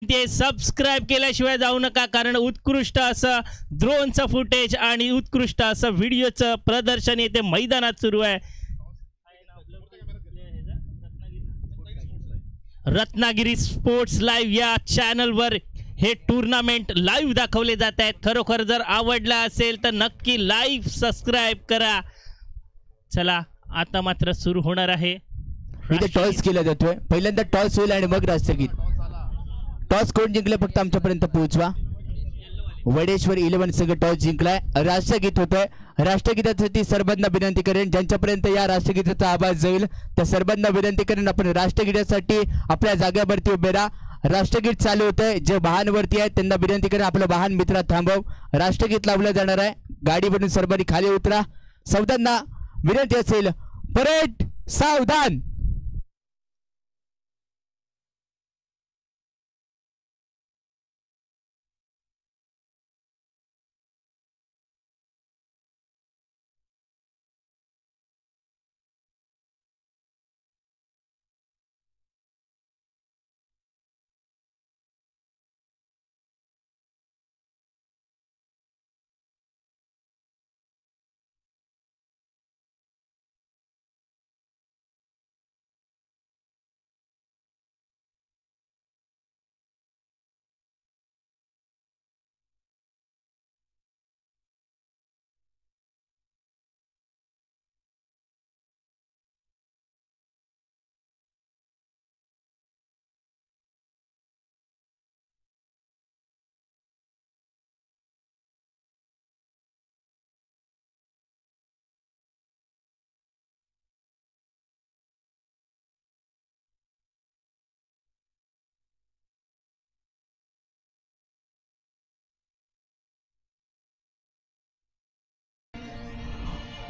ते सबस्क्राईब केल्याशिवाय जाऊ नका, कारण उत्कृष्ट असं ड्रोनचं फुटेज आणि उत्कृष्ट असं व्हिडिओचं प्रदर्शन येथे मैदानात सुरू आहे. रत्नागिरी स्पोर्ट्स लाईव्ह या चॅनलवर हे टूर्नामेंट लाईव्ह दाखवले जात आहेत. खरोखर जर आवडला असेल तर नक्की लाईव्ह सबस्क्राईब करा. चला आता मात्र सुरू होणार आहे. इथे टॉस केला जातोय. पहिल्यांदा टॉस होईल आणि मग राष्ट्रगीत. टॉस कोण जिंकले फक्त आमच्यापर्यंत पोहोचवा. वडेश्वर 11 संघ टॉस जिंकलाय. राष्ट्रगीत होतंय. राष्ट्रगीतासाठी सर्वांना विनंती करेन, ज्यांच्यापर्यंत या राष्ट्रगीताचा आवाज जाईल त्या सर्वांना विनंती करेन आपण राष्ट्रगीतासाठी आपल्या जागेवरती उभे राहा. राष्ट्रगीत चालू होतंय. जे वाहनवरती आहेत त्यांना विनंती करेन आपलं वाहन मित्रा थांबव. राष्ट्रगीत लावलं जाणार आहे. गाडीवरून सर्वांनी खाली उतरा. सावधान विनंती असेल. परेड सावधान.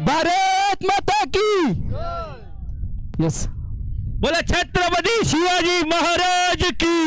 भारत माता की यस. बोला छत्रपती शिवाजी महाराज की.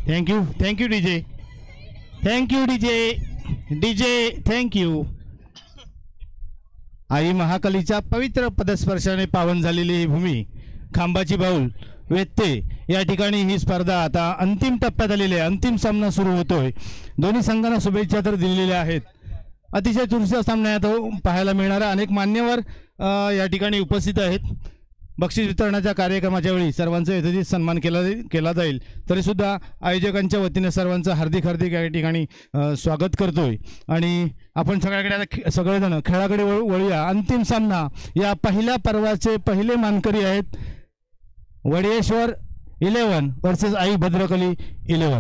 Thank you DJ, thank you DJ, thank you. आई महाकालीच्या पवित्र पदस्पर्शाने पावन झालेली ही भूमी, खांबाची बाऊल वेत्ते या ठिकाणी ही स्पर्धा आता अंतिम टप्प्यात आलेली आहे. अंतिम सामना सुरू होतोय. दोन्ही संघांना शुभेच्छा तर दिलेल्या आहेत. अतिशय चुरशीचा सामना आता पाहायला मिळणारा. अनेक मान्यवर या ठिकाणी उपस्थित आहेत. बक्षीस वितरणाच्या कार्यक्रमाच्या वेळी सर्वांचा यथोचित सन्मान केला जाईल. तरीसुद्धा आयोजकांच्या वतीने सर्वांचं हार्दिक या ठिकाणी स्वागत करतोय. आणि आपण सगळ्याकडे आता सगळेजण खेळाकडे वळूया. अंतिम सामना या पहिल्या पर्वाचे पहिले मानकरी आहेत वडेश्वर 11 वर्सेस आई भद्रकाली 11.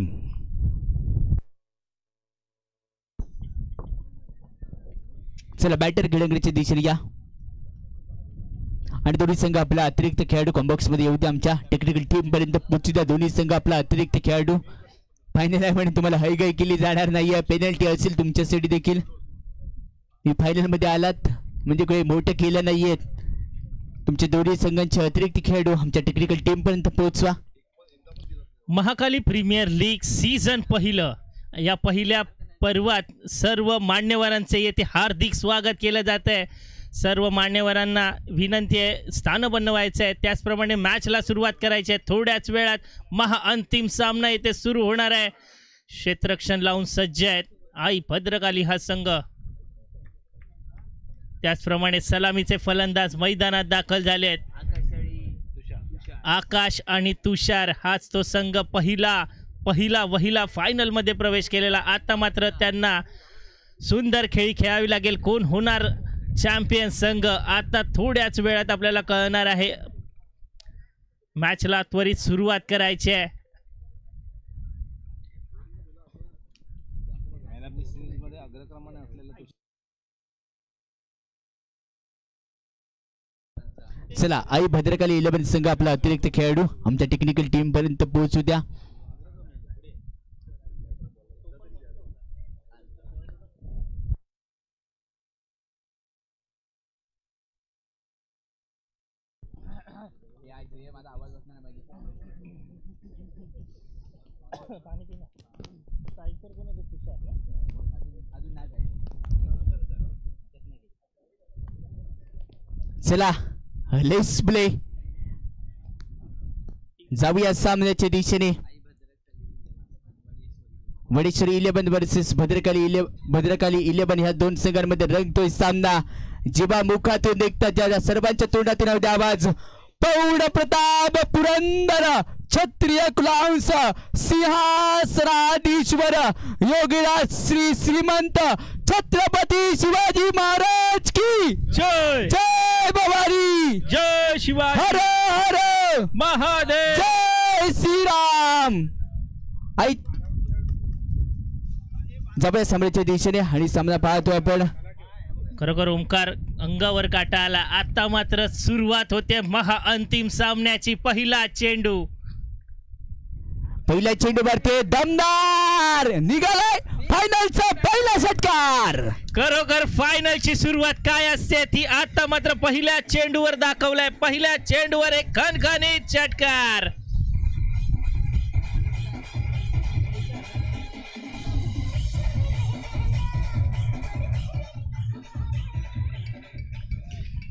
चला बॅटर खेळंगडीच्या दिशेने या आणि दोन्ही संघ आपला अतिरिक्त खेळाडू कॉम्बॉक्स मध्ये येऊ द्या. आमच्या टेक्निकल टीम पर्यंत पोहोचू द्या. दोन्ही संघ आपला अतिरिक्त खेळाडू. फायनल आहे म्हणून तुम्हाला हयगय केली जाणार नाहीये. पेनल्टी असेल तुमच्यासाठी देखील. मी फायनल मध्ये आलात म्हणजे काही मोठं केलं नाहीये. तुमच्या दोन्ही संघांचे अतिरिक्त खेळाडू आमच्या टेक्निकल टीम पर्यंत पोहोचवा. महाकाली प्रीमियर लीग सीझन पहिलं या पहिल्या पर्वात सर्व मान्यवरांचे येथे हार्दिक स्वागत केलं जात आहे. सर्व मान्यवरांना विनंती आहे स्थान बनवायचं आहे. त्याचप्रमाणे मॅचला सुरुवात करायची आहे. थोड्याच वेळात महाअंतिम सामना येथे सुरू होणार आहे. क्षेत्ररक्षण लावून सज्ज आहेत आई भद्रकाली हा संघ. त्याचप्रमाणे सलामीचे फलंदाज मैदानात दाखल झाले आहेत. आकाश आणि तुषार हाच तो संघ पहिला फायनल मध्ये प्रवेश केलेला. आता मात्र त्यांना सुंदर खेळी खेळावी लागेल. कोण होणार चॅम्पियन संघ आता थोड्याच वेळात आपल्याला कळणार आहे. मॅचला त्वरित सुरुवात करायची आहे. चला आई भद्रकाली 11 संघ आपला अतिरिक्त खेळाडू आमच्या टेक्निकल टीम पर्यंत पोहोचू द्या. चला लेट्स प्ले. जाऊया सामन्याच्या दिशेने. वडेश्वरी 11 वर्सेस भद्रकाली 11 ह्या दोन संघांमध्ये रंगतोय सामना. जिबा मुखातून निघतात ज्या सर्वांच्या तोंडातून होते आवाज. पौड प्रताप पुरंदर क्षत्रिय कुलांश सिंहासनाधीश्वर योगीराज श्रीमंत छत्रपती शिवाजी महाराज की जय. जय भवानी. जय शिवाजी. हर हर महादेव. जय श्रीराम. आई जबऱ्या सामन्याच्या दिशेने आणि सामना पाहतोय आपण. खरोखर ओंकार अंगावर काटा आला. आता मात्र सुरुवात होते महाअंतिम सामन्याची. पहिला चेंडू वरती दमदार निघालाय. फायनलचा पहिला षटकार. खरोखर फायनलची सुरुवात काय असते ती आता मात्र पहिल्या चेंडूवर दाखवलाय. पहिल्या चेंडूवर एक खणखणीत षटकार.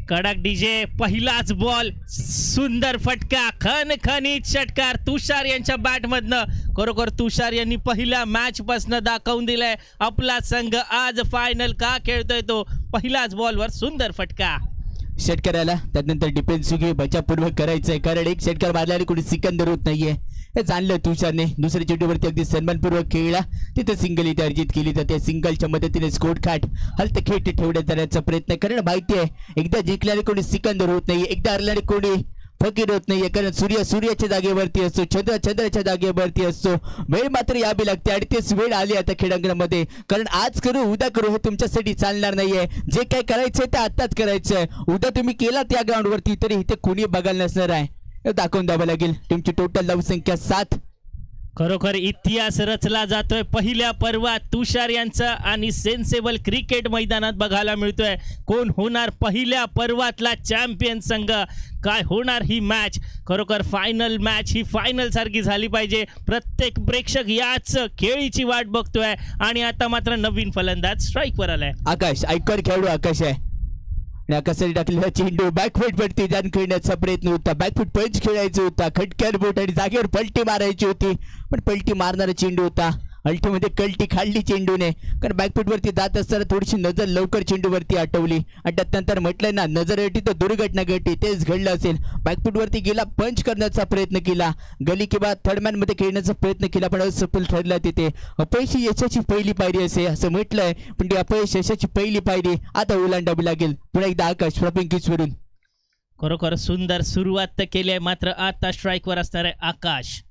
कडक डीजे. पहिलाच बॉल सुंदर फटका खणखणीत षटकार तुषार यांच्या बॅटमधनं. खरोखर तुषार यांनी पहिल्या मॅच पासून दाखवून दिलाय आपला संघ आज फायनल का खेळतोय. तो पहिलाच बॉलवर सुंदर फटका. षटकाराला त्यानंतर डिफेन्सिव्ह बचावपूर्वक करायचंय कारण एक षटकार मारल्याने कोणी सिकंदर होत नाहीये हे जाणलं तुषारने. दुसऱ्या चेंडूवरती अगदी सन्मानपूर्वक खेळला. तिथे सिंगल इथे अर्जित केली तर त्या सिंगलच्या मदतीने स्कोर खाट हलतखेट ठेवण्यात जाण्याचा प्रयत्न. कारण माहिती आहे एकदा जिंकल्याने कोणी सिकंदर होत नाहीये. एकदा हरल्याने कोणी फकीर होत नाहीये. कारण सूर्याच्या जागेवरती असतो. चंद्राच्या जागेवरती असतो. वेळ मात्र यावी लागते आणि तेच वेळ आली आता खेळांगणामध्ये. कारण आज करू उद्या करू हे तुमच्यासाठी चालणार नाहीये. जे काय करायचंय ते आताच करायचंय. उद्या तुम्ही केला त्या ग्राउंडवरती तरी इथे कोणी बघायला नसणार आहे. दाखवून द्यावं लागेल. टीमची टोटल धावसंख्या 7. खरोखर इतिहास रचला जातोय पहिल्या पर्वात तुषार यांचा आणि सेन्सेबल क्रिकेट मैदानात बघायला मिळतोय. कोण होणार पहिल्या पर्वातला चॅम्पियन संघ, काय होणार ही मॅच. खरोखर फायनल मॅच ही फायनल सारखी झाली पाहिजे. प्रत्येक प्रेक्षक याच खेळीची वाट बघतोय. आणि आता मात्र नवीन फलंदाज स्ट्राईकवर आलाय. आकाश आयकर खेळाडू आकाश आहे. आकाशाने टाकलेला चेंडू बॅकफूट वरती जाऊन खेळण्याचा प्रयत्न होता. बॅकफूट पंच खेळायचा होता. खटक्यार बोट आणि जागेवर पलटी मारायची होती, पण पलटी मारणारा चेंडू होता. अल्टीमध्ये कल्टी खाल्ली चेंडूने, कारण बॅकफूट वरती जात असताना थोडीशी नजर लवकर चेंडूवरती आटवली. आणि त्यानंतर म्हटलंय ना, नजर घडली तर दुर्घटना घडली. तेच घडलं असेल. बॅकफूट वरती गेला, पंच करण्याचा प्रयत्न केला, गली किंवा थर्डमॅन मध्ये खेळण्याचा प्रयत्न केला, पण असफल ठरला. तिथे अपयश यशाची पहिली पायरी असे असं म्हटलंय, पण ती अपयश यशाची पहिली पायरी आता ओलांडावी लागेल. पुन्हा एकदा आकाश प्रपिंकीसवरून. खरोखर सुंदर सुरुवात तर केली आहे, मात्र आता स्ट्राईकवर असणार आहे आकाश.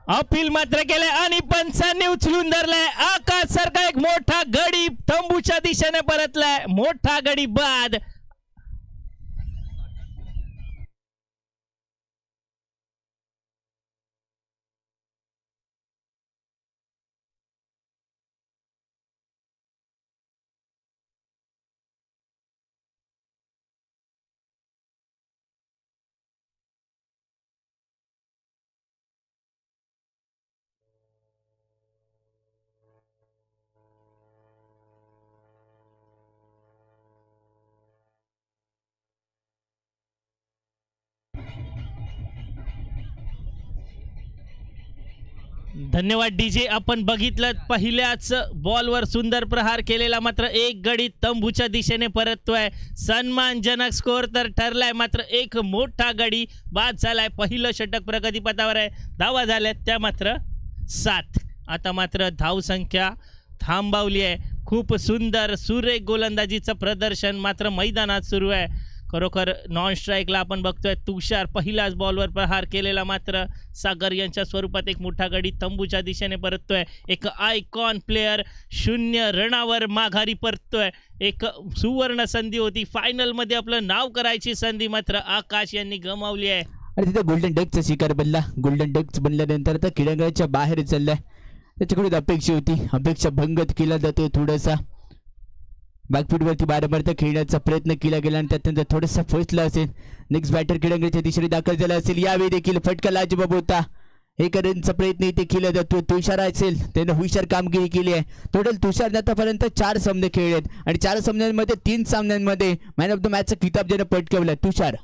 अपील मात्र केले आणि पंचांनी उचलून धरलाय. आकाश सारखा एक मोठा गडी तंबूच्या दिशेने परतलाय. मोठा गडी बाद. धन्यवाद डीजे. आपण बघितलं पहिल्याच बॉलवर सुंदर प्रहार केलेला, मात्र एक गडी तंबूच्या दिशेने परततोय. सन्मानजनक स्कोअर तर ठरलाय, मात्र एक मोठा गडी बाद झालाय. पहिलं षटक प्रगतीपथावर आहे. धावा झाल्यात त्या मात्र 7. आता मात्र धावसंख्या थांबवली आहे. खूप सुंदर सुरेख गोलंदाजीचं प्रदर्शन मात्र मैदानात सुरू आहे. खरोखर नॉन स्ट्राईकला आपण बघतोय तुषार पहिल्याच बॉलवर प्रहार केलेला, मात्र सागर यांच्या स्वरूपात एक मोठा गडी तंबूच्या दिशेने परततोय. एक आयकॉन प्लेयर 0 रनावर माघारी परततोय. एक सुवर्ण संधी होती, फायनलमध्ये आपलं नाव करायची संधी मात्र आकाश यांनी गमावली आहे. आणि तिथे गोल्डन डकचा शिकार बनला. गोल्डन डक बनल्यानंतर आता क्रीडांगणाच्या बाहेर चाललाय. त्याच्याकडून अपेक्षा होती, अपेक्षा भंगत केला जातो थोडासा. बॅकफूटवरती वारंवार खेळण्याचा प्रयत्न केला गेला आणि त्यानंतर थोडासा फसला असेल. नेक्स्ट बॅटर क्रीडांगणाच्या दिशेने दाखल झाला असेल. यावेळी देखील फटका लाजबाब होता. एक रनचा प्रयत्न इथे केला जातो. तुषार असेल त्यानं हुशार कामगिरी केली आहे. टोटल तुषारने आतापर्यंत 4 सामने खेळलेत आणि 4 सामन्यांमध्ये 3 सामन्यांमध्ये मॅन ऑफ द मॅचचा किताब ज्यानं पटकावला तुषार.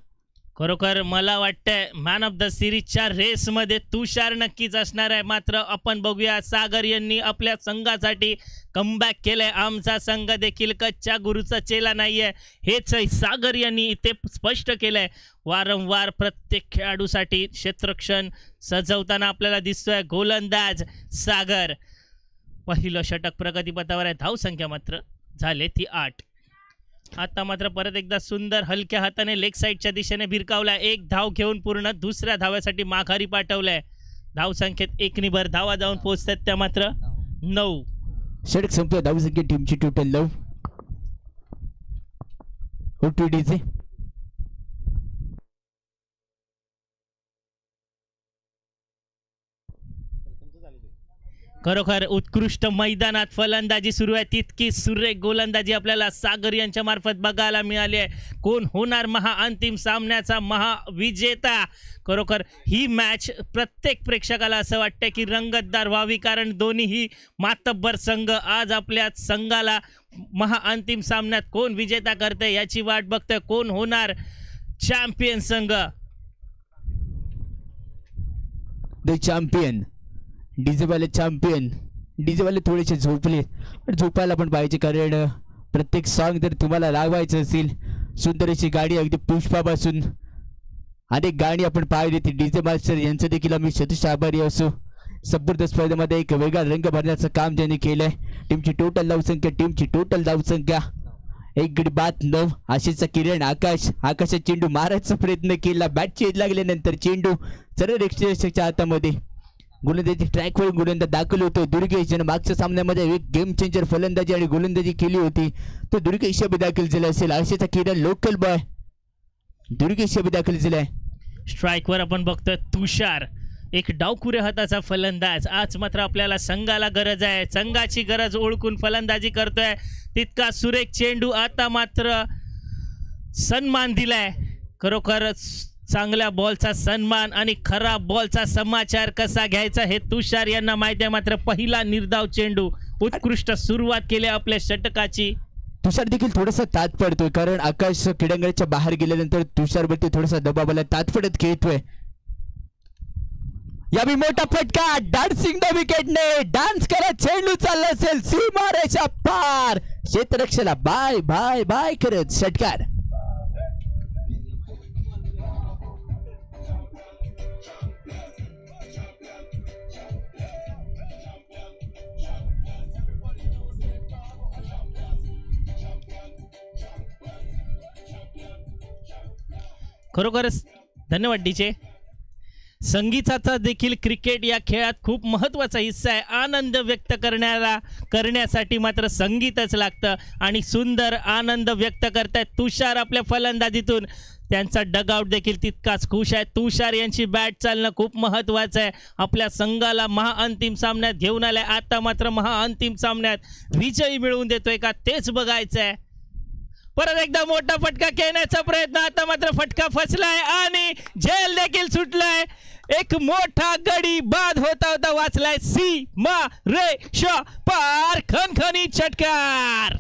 खरोखर मला वाटतंय मॅन ऑफ द सिरीजच्या रेसमध्ये तुषार नक्कीच असणार आहे. मात्र आपण बघूया, सागर यांनी आपल्या संघासाठी कमबॅक केलंय. आमचा संघ देखील कच्च्या गुरुचा चेला नाहीये, हेच सागर यांनी इथे स्पष्ट केलंय. वारंवार प्रत्येक खेळाडूसाठी क्षेत्ररक्षण सजवताना आपल्याला दिसतोय गोलंदाज सागर. पहिलं षटक प्रगतीपथावर आहे. धावसंख्या मात्र झाले ती 8. आता मात्र परत एकदा सुंदर हलक्या हाताने लेग साईडच्या दिशेने भिरकावलाय. एक धाव घेऊन पूर्ण दुसऱ्या धाव्यासाठी माघारी पाठवलाय. धावसंख्येत 1 भर धावा जाऊन पोहोचतात त्या मात्र 9. षटक संपलं. धावसंख्या टीमची टोटल 9. ओटीडीचे खरोखर उत्कृष्ट मैदानात फलंदाजी सुरू आहे. तितकी सुरेख गोलंदाजी आपल्याला सागर यांच्या मार्फत बघायला मिळाली आहे. कोण होणार महाअंतिम सामन्याचा महाविजेता. खरोखर ही मॅच प्रत्येक प्रेक्षकाला असं वाटतं की रंगतदार व्हावी, कारण दोन्हीही मातब्बर संघ आज आपल्या संघाला महाअंतिम सामन्यात कोण विजेता करते याची वाट बघतोय. कोण होणार चॅम्पियन संघ. द चॅम्पियन डीजेवाले चॅम्पियन. डीजेवाले थोडेसे झोपले, पण झोपायला पण पाहिजे, कारण प्रत्येक सॉन्ग जर तुम्हाला लावायचं असेल, सुंदर अशी गाडी अगदी पुष्पापासून अनेक गाणी आपण पाहिली. ती डीजे मास्टर यांचं देखील आम्ही शतश आभारी असो. संपूर्ण स्पर्धेमध्ये एक वेगळा रंग भरण्याचं काम ज्यांनी केलंय. टीमची टोटल धावसंख्या 1 गडी बाद 9. आशेचा किरण आकाशात चेंडू मारायचा प्रयत्न केला. बॅट चेंज लागल्यानंतर चेंडू सरळ एक्सच्या हातामध्ये. गोलंदाजी ट्रॅकवर गोलंदाज दाखल होतो. दुर्गेश ज्यानं मागच्या सामन्यामध्ये एक गेम चेंजर फलंदाजी आणि गोलंदाजी केली होती, तो दुर्गेश दाखल झाला असेल. आशेचा किरण लोकल बॉय दुर्गेश दाखल झालाय. स्ट्राईकवर आपण बघतोय तुषार, एक डावखुऱ्या हाताचा फलंदाज. आज मात्र आपल्याला संघाला गरज आहे, संघाची गरज ओळखून फलंदाजी करतोय. तितका सुरेख चेंडू, आता मात्र सन्मान दिलाय. खरोखरच चांगल्या बॉलचा सन्मान आणि खराब बॉलचा समाचार कसा घ्यायचा हे तुषार यांना माहिती आहे. मात्र पहिला निर्धाव चेंडू, उत्कृष्ट सुरुवात केली आपल्या षटकाची. तुषार देखील थोडासा ताट पडतोय, कारण आकाश क्रीडांगणाच्या बाहेर गेल्यानंतर तुषारवरती थोडासा दबाव आला, ताट पडत खेळतोय. यावेळी मोठा फटका, डान्सिंग द विकेटने डान्स करा, चेंडू चालला असेल सीमारेषा पार, क्षेत्ररक्षणाला बाय बाय बाय करत षटकार. खरोखरच धन्यवाद डीजे. संगीताचा देखील क्रिकेट या खेळात खूप महत्त्वाचा हिस्सा आहे. आनंद व्यक्त करण्यासाठी मात्र संगीतच लागतं आणि सुंदर आनंद व्यक्त करतायत तुषार आपल्या फलंदाजीतून. त्यांचा डगआउट देखील तितकाच खुश आहे. तुषार यांची बॅट चालणं खूप महत्त्वाचं आहे. आपल्या संघाला महाअंतिम सामन्यात घेऊन आलाय. आता मात्र महाअंतिम सामन्यात विजयी मिळवून देतोय का तेच बघायचं आहे. परत एकदा मोठा फटका खेळण्याचा प्रयत्न, आता मात्र फटका फसलाय आणि झेल देखील सुटलाय. एक मोठा गडी बाद होता होता वाचलाय. सीमारेषा पार, खणखणीत षटकार.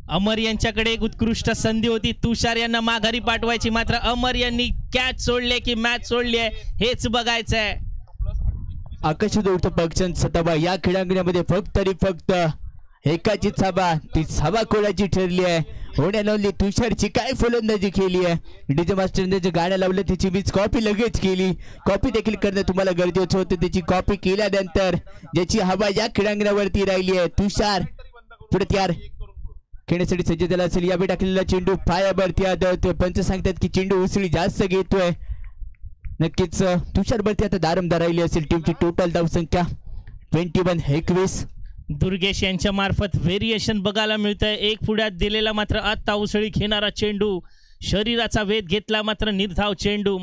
अमर यांच्याकडे एक उत्कृष्ट संधी होती तुषार यांना माघारी पाठवायची, मात्र अमर यांनी कॅच सोडले की मॅच सोडली आहे हेच बघायचं आहे. आकाश उडतो पक्षांत सताबा, या खेळांगणामध्ये फक्त एकाची छाबा, ती छाबा कोणाची ठरली आहे. होण्या लावली तुषारची काय फलंदाजी केली आहे. डीजे मास्टरने जे गाणं लावलं त्याची मीच कॉपी लगेच केली. कॉपी देखील करणं तुम्हाला गरजेचं होतं. त्याची कॉपी केल्यानंतर ज्याची हवा या खेळांगणावरती राहिली आहे, तुषार पुढे तयार खेळण्यासाठी सज्ज झाला असेल. यावेळी टाकलेला चेंडू पायावरती आदळतोय. पंच सांगतात की चेंडू उसळी जास्त घेतोय. नक्कीच तुषारवरती आता दारमदार राहिली असेल. टीमची टोटल धावसंख्या 21. दुर्गेश यांच्या मार्फत व्हेरिएशन बघायला मिळतंय. एक पुढ्यात दिलेला मात्र आता उसळी घेणारा चेंडू, शरीराचा वेध घेतला मात्र निर्धाव चेंडू.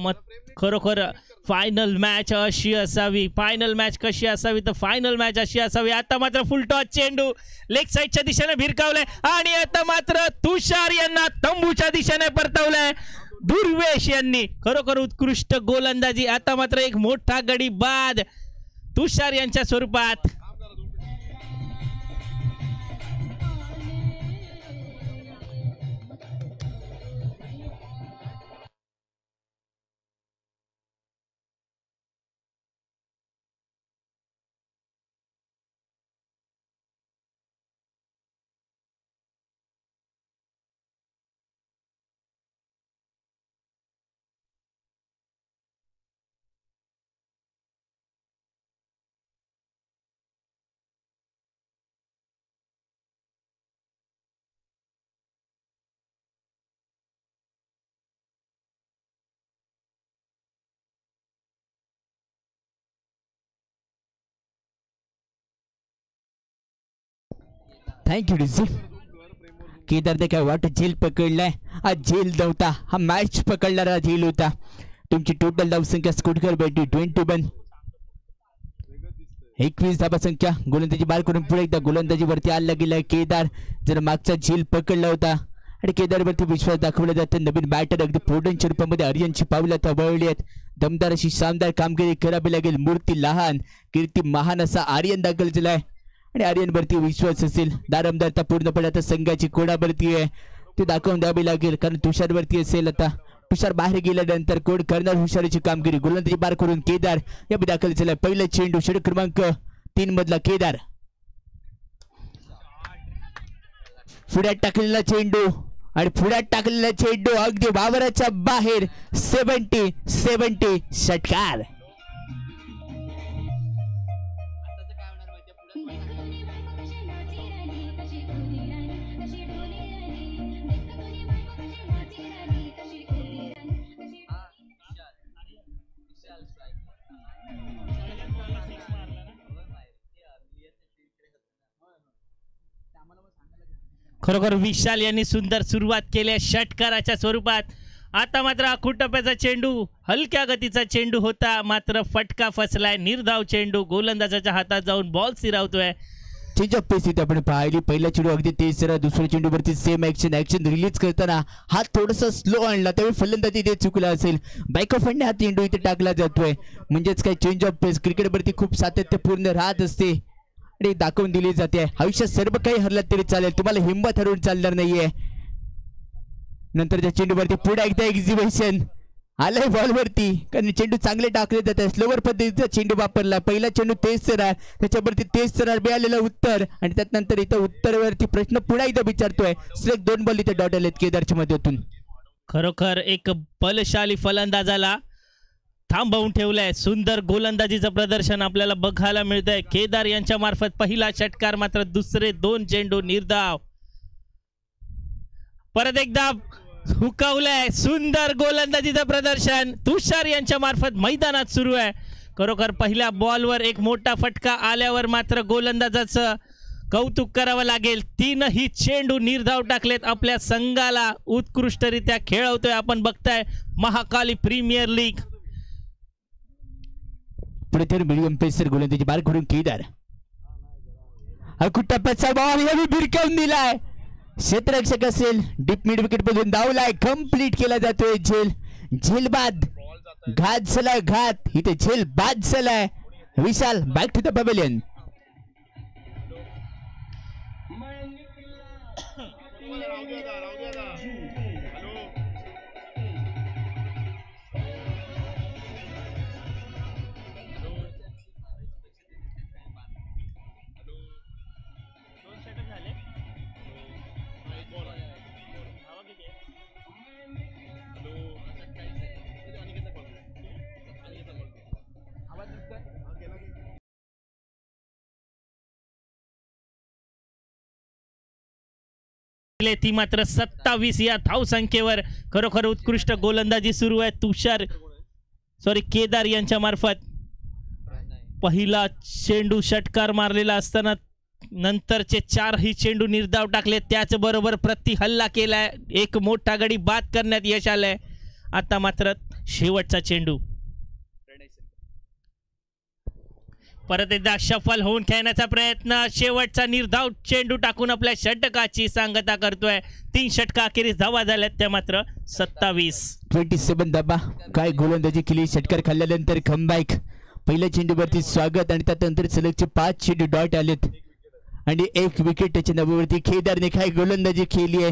खरोखर फायनल मॅच अशी असावी. फायनल मॅच कशी असावी तर फायनल मॅच अशी असावी. आता मात्र फुल टॉस चेंडू लेग साईडच्या दिशेने भिरकावलाय आणि आता मात्र तुषार यांना तंबूच्या दिशेने परतवलंय. दुर्वेश यांनी खरोखर उत्कृष्ट गोलंदाजी. आता मात्र एक मोठा गडी बाद तुषार यांच्या स्वरूपात. Thank you DC. केदारने काय वाट झेल पकडलाय. हा झेल नव्हता, हा मॅच पकडणारा झेल होता. तुमची टोटल धावसंख्या स्कोर बैठी 21. 21 धाबा संख्या. गोलंदाजी बार करून पुढे एकदा गोलंदाजीवरती आला गेलाय केदार. जर मागचा झेल पकडला होता आणि केदारवरती विश्वास दाखवला जातो. नवीन बॅटर अगदी फोर्डनच्या रूपामध्ये आर्यनची पावलं आता वळली आहेत. दमदार अशी शानदार कामगिरी करावी लागेल. मूर्ती लहान कीर्ती महान असा आर्यन दाखल झालाय आणि आर्यनवरती विश्वास असेल. दारमदारता पूर्णपणे आता संघाची कोणावरती आहे ते दाखवून द्यावी लागेल, कारण तुषारवरती असेल. आता तुषार बाहेर गेल्यानंतर कोण करणार हुशारीची कामगिरी. गोलंदाजी बार करून केदार या दाखल झालाय. पहिला चेंडू षटक क्रमांक 3 मधला केदार. पुढ्यात टाकलेला चेंडू आणि पुढ्यात टाकलेला चेंडू अगदी वावराच्या बाहेर. 70 षटकार. खरोखर विशाल यांनी सुंदर सुरुवात केली आहे षटकाराच्या स्वरूपात. आता मात्र आखूड टप्प्याचा चेंडू, हलक्या गतीचा चेंडू होता, मात्र फटका फसलाय. निर्धाव चेंडू गोलंदाजाच्या हातात जाऊन बॉल स्थिरावतोय. चेंज ऑफ पेस इथे आपण पाहिली. पहिला चेंडू अगदी तेज सरा, दुसऱ्या चेंडूवरती सेम ऍक्शन रिलीज करताना हात थोडासा स्लो आणला, त्यावेळी फलंदाजी इथे चुकला असेल. बॅक ऑफ हँडने हा चेंडू इथे टाकला जातोय. म्हणजेच काय चेंज ऑफ पेस क्रिकेटवरती खूप सातत्यपूर्ण राहत असते आणि दाखवून दिली जाते. आयुष्यात सर्व काही हरलं तरी चालेल, तुम्हाला हिंमत हरवून चालणार नाहीये. नंतरच्या चेंडूवरती पुढे एकदा एक्झिबिशन आलाय बॉलवरती, कारण चेंडू चांगले टाकले जातात. स्लोवर पद्धतीचा चेंडू वापरला. पहिला चेंडू तेज सरा, त्याच्यावरती तेज सरा मिळालेलं उत्तर आणि त्यानंतर इथं उत्तरावरती प्रश्न पुन्हा एकदा विचारतोय. सिलेक्ट 2 बॉल इथे डॉट आलेत केदारच्या मध्येतून. खरोखर एक बलशाली फलंदाजाला थांबवून ठेवलंय. सुंदर गोलंदाजीचं प्रदर्शन आपल्याला बघायला मिळतंय. केदार यांच्या मार्फत पहिला षटकार, मात्र दुसरे 2 चेंडू निर्धाव. परत एकदा हुकवलंय. सुंदर गोलंदाजीचं प्रदर्शन तुषार यांच्या मार्फत मैदानात सुरू आहे. खरोखर पहिल्या बॉलवर एक मोठा फटका आल्यावर मात्र गोलंदाजाचं कौतुक करावं लागेल. 3ही चेंडू निर्धाव टाकलेत. आपल्या संघाला उत्कृष्टरित्या खेळवतोय. आपण बघताय महाकाली प्रीमियर लीग. पुढे तर मिडियम पेसर गोलंदाजी बार करून केदार. आखूड टप्प्याचा बॉल यावेळी भिरकावून दिलाय. क्षेत्ररक्षक असेल, डीप मिड विकेट मधून धावलाय. कंप्लीट केला जातोय. झेल बाद घात झालाय. घात इथे झेल बाद झालाय. विशाल बॅक टू द पॅव्हिलियन. ती मात्र 27 या धावसंख्येवर. खरोखर उत्कृष्ट गोलंदाजी सुरू आहे केदार यांच्या मार्फत. पहिला चेंडू षटकार मारलेला असताना नंतरचे 4ही चेंडू निर्धाव टाकले. त्याचबरोबर प्रति हल्ला केलाय. एक मोठा गडी बाद करण्यात यश आलंय. आता मात्र शेवटचा चेंडू परत एकदा सफल होऊन खेळण्याचा प्रयत्न. शेवटचा निर्धाव चेंडू टाकून आपल्या षटकाची सांगता करतोय. 3 षटका अखेरीस धावा झाल्यात, त्या मात्र 27 धाबा. काय गोलंदाजी केली. षटकार खाल्ल्यानंतर कमबॅक. पहिल्या चेंडूवरती स्वागत आणि त्यानंतर सलगचे 5 चेंडू डॉट आलेत आणि 1 विकेट त्याच्या नावावरती. केदारने काय गोलंदाजी केली आहे.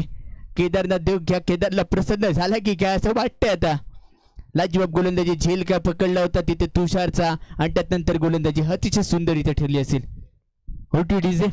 केदारना देव घ्या. केदारला प्रसन्न झाला की काय असं वाटतंय आता. लाजवाब गोलंदाजी. झेल का पकडला होता तिथे तुषारचा आणि त्यानंतर गोलंदाजी अतिशय सुंदर इथे ठरली असेल. होटी डीजे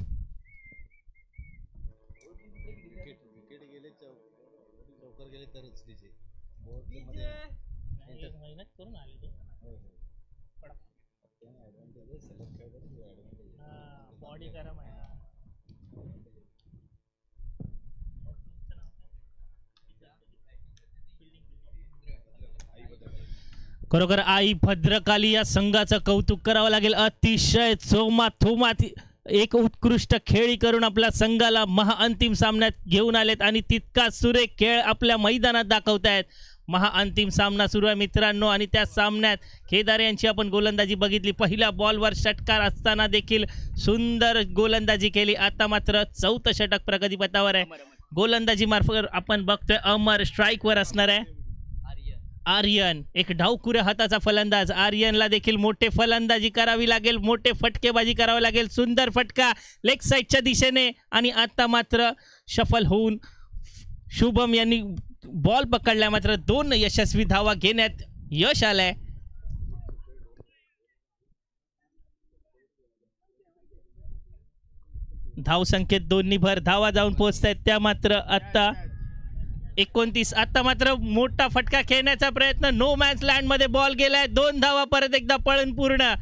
खरोखर आई भद्रकाली या संघाचं कौतुक करावं लागेल. अतिशय थोमात एक उत्कृष्ट खेळी करून आपल्या संघाला महाअंतिम सामन्यात घेऊन आलेत आणि तितका सुरेख खेळ आपल्या मैदानात दाखवतायत. महाअंतिम सामना सुरू आहे मित्रांनो आणि त्या सामन्यात केदार यांची आपण गोलंदाजी बघितली. पहिल्या बॉलवर षटकार असताना देखील सुंदर गोलंदाजी केली. आता मात्र 4थं षटक प्रगतीपथावर आहे. गोलंदाजी मार्फत आपण बघतोय अमर स्ट्राईकवर असणार आहे. आर्यन एक डावकुऱ्या हाताचा फलंदाज. आर्यनला देखील मोठे फलंदाजी करावी लागेल, मोठे फटकेबाजी करावी लागेल. सुंदर फटका लेग साईडच्या दिशेने आणि आता मात्र सफल होऊन शुभम यांनी बॉल पकडला. मात्र 2 यशस्वी धावा घेण्यात यश आलंय. धाव संख्येत 2 भर धावा जाऊन पोहोचतायत, त्या मात्र आता 29. आता मात्र मोठा फटका खेळण्याचा प्रयत्न. नो मॅच लँड मध्ये बॉल गेलाय. 2 धावा परत एकदा पळून पूर्ण.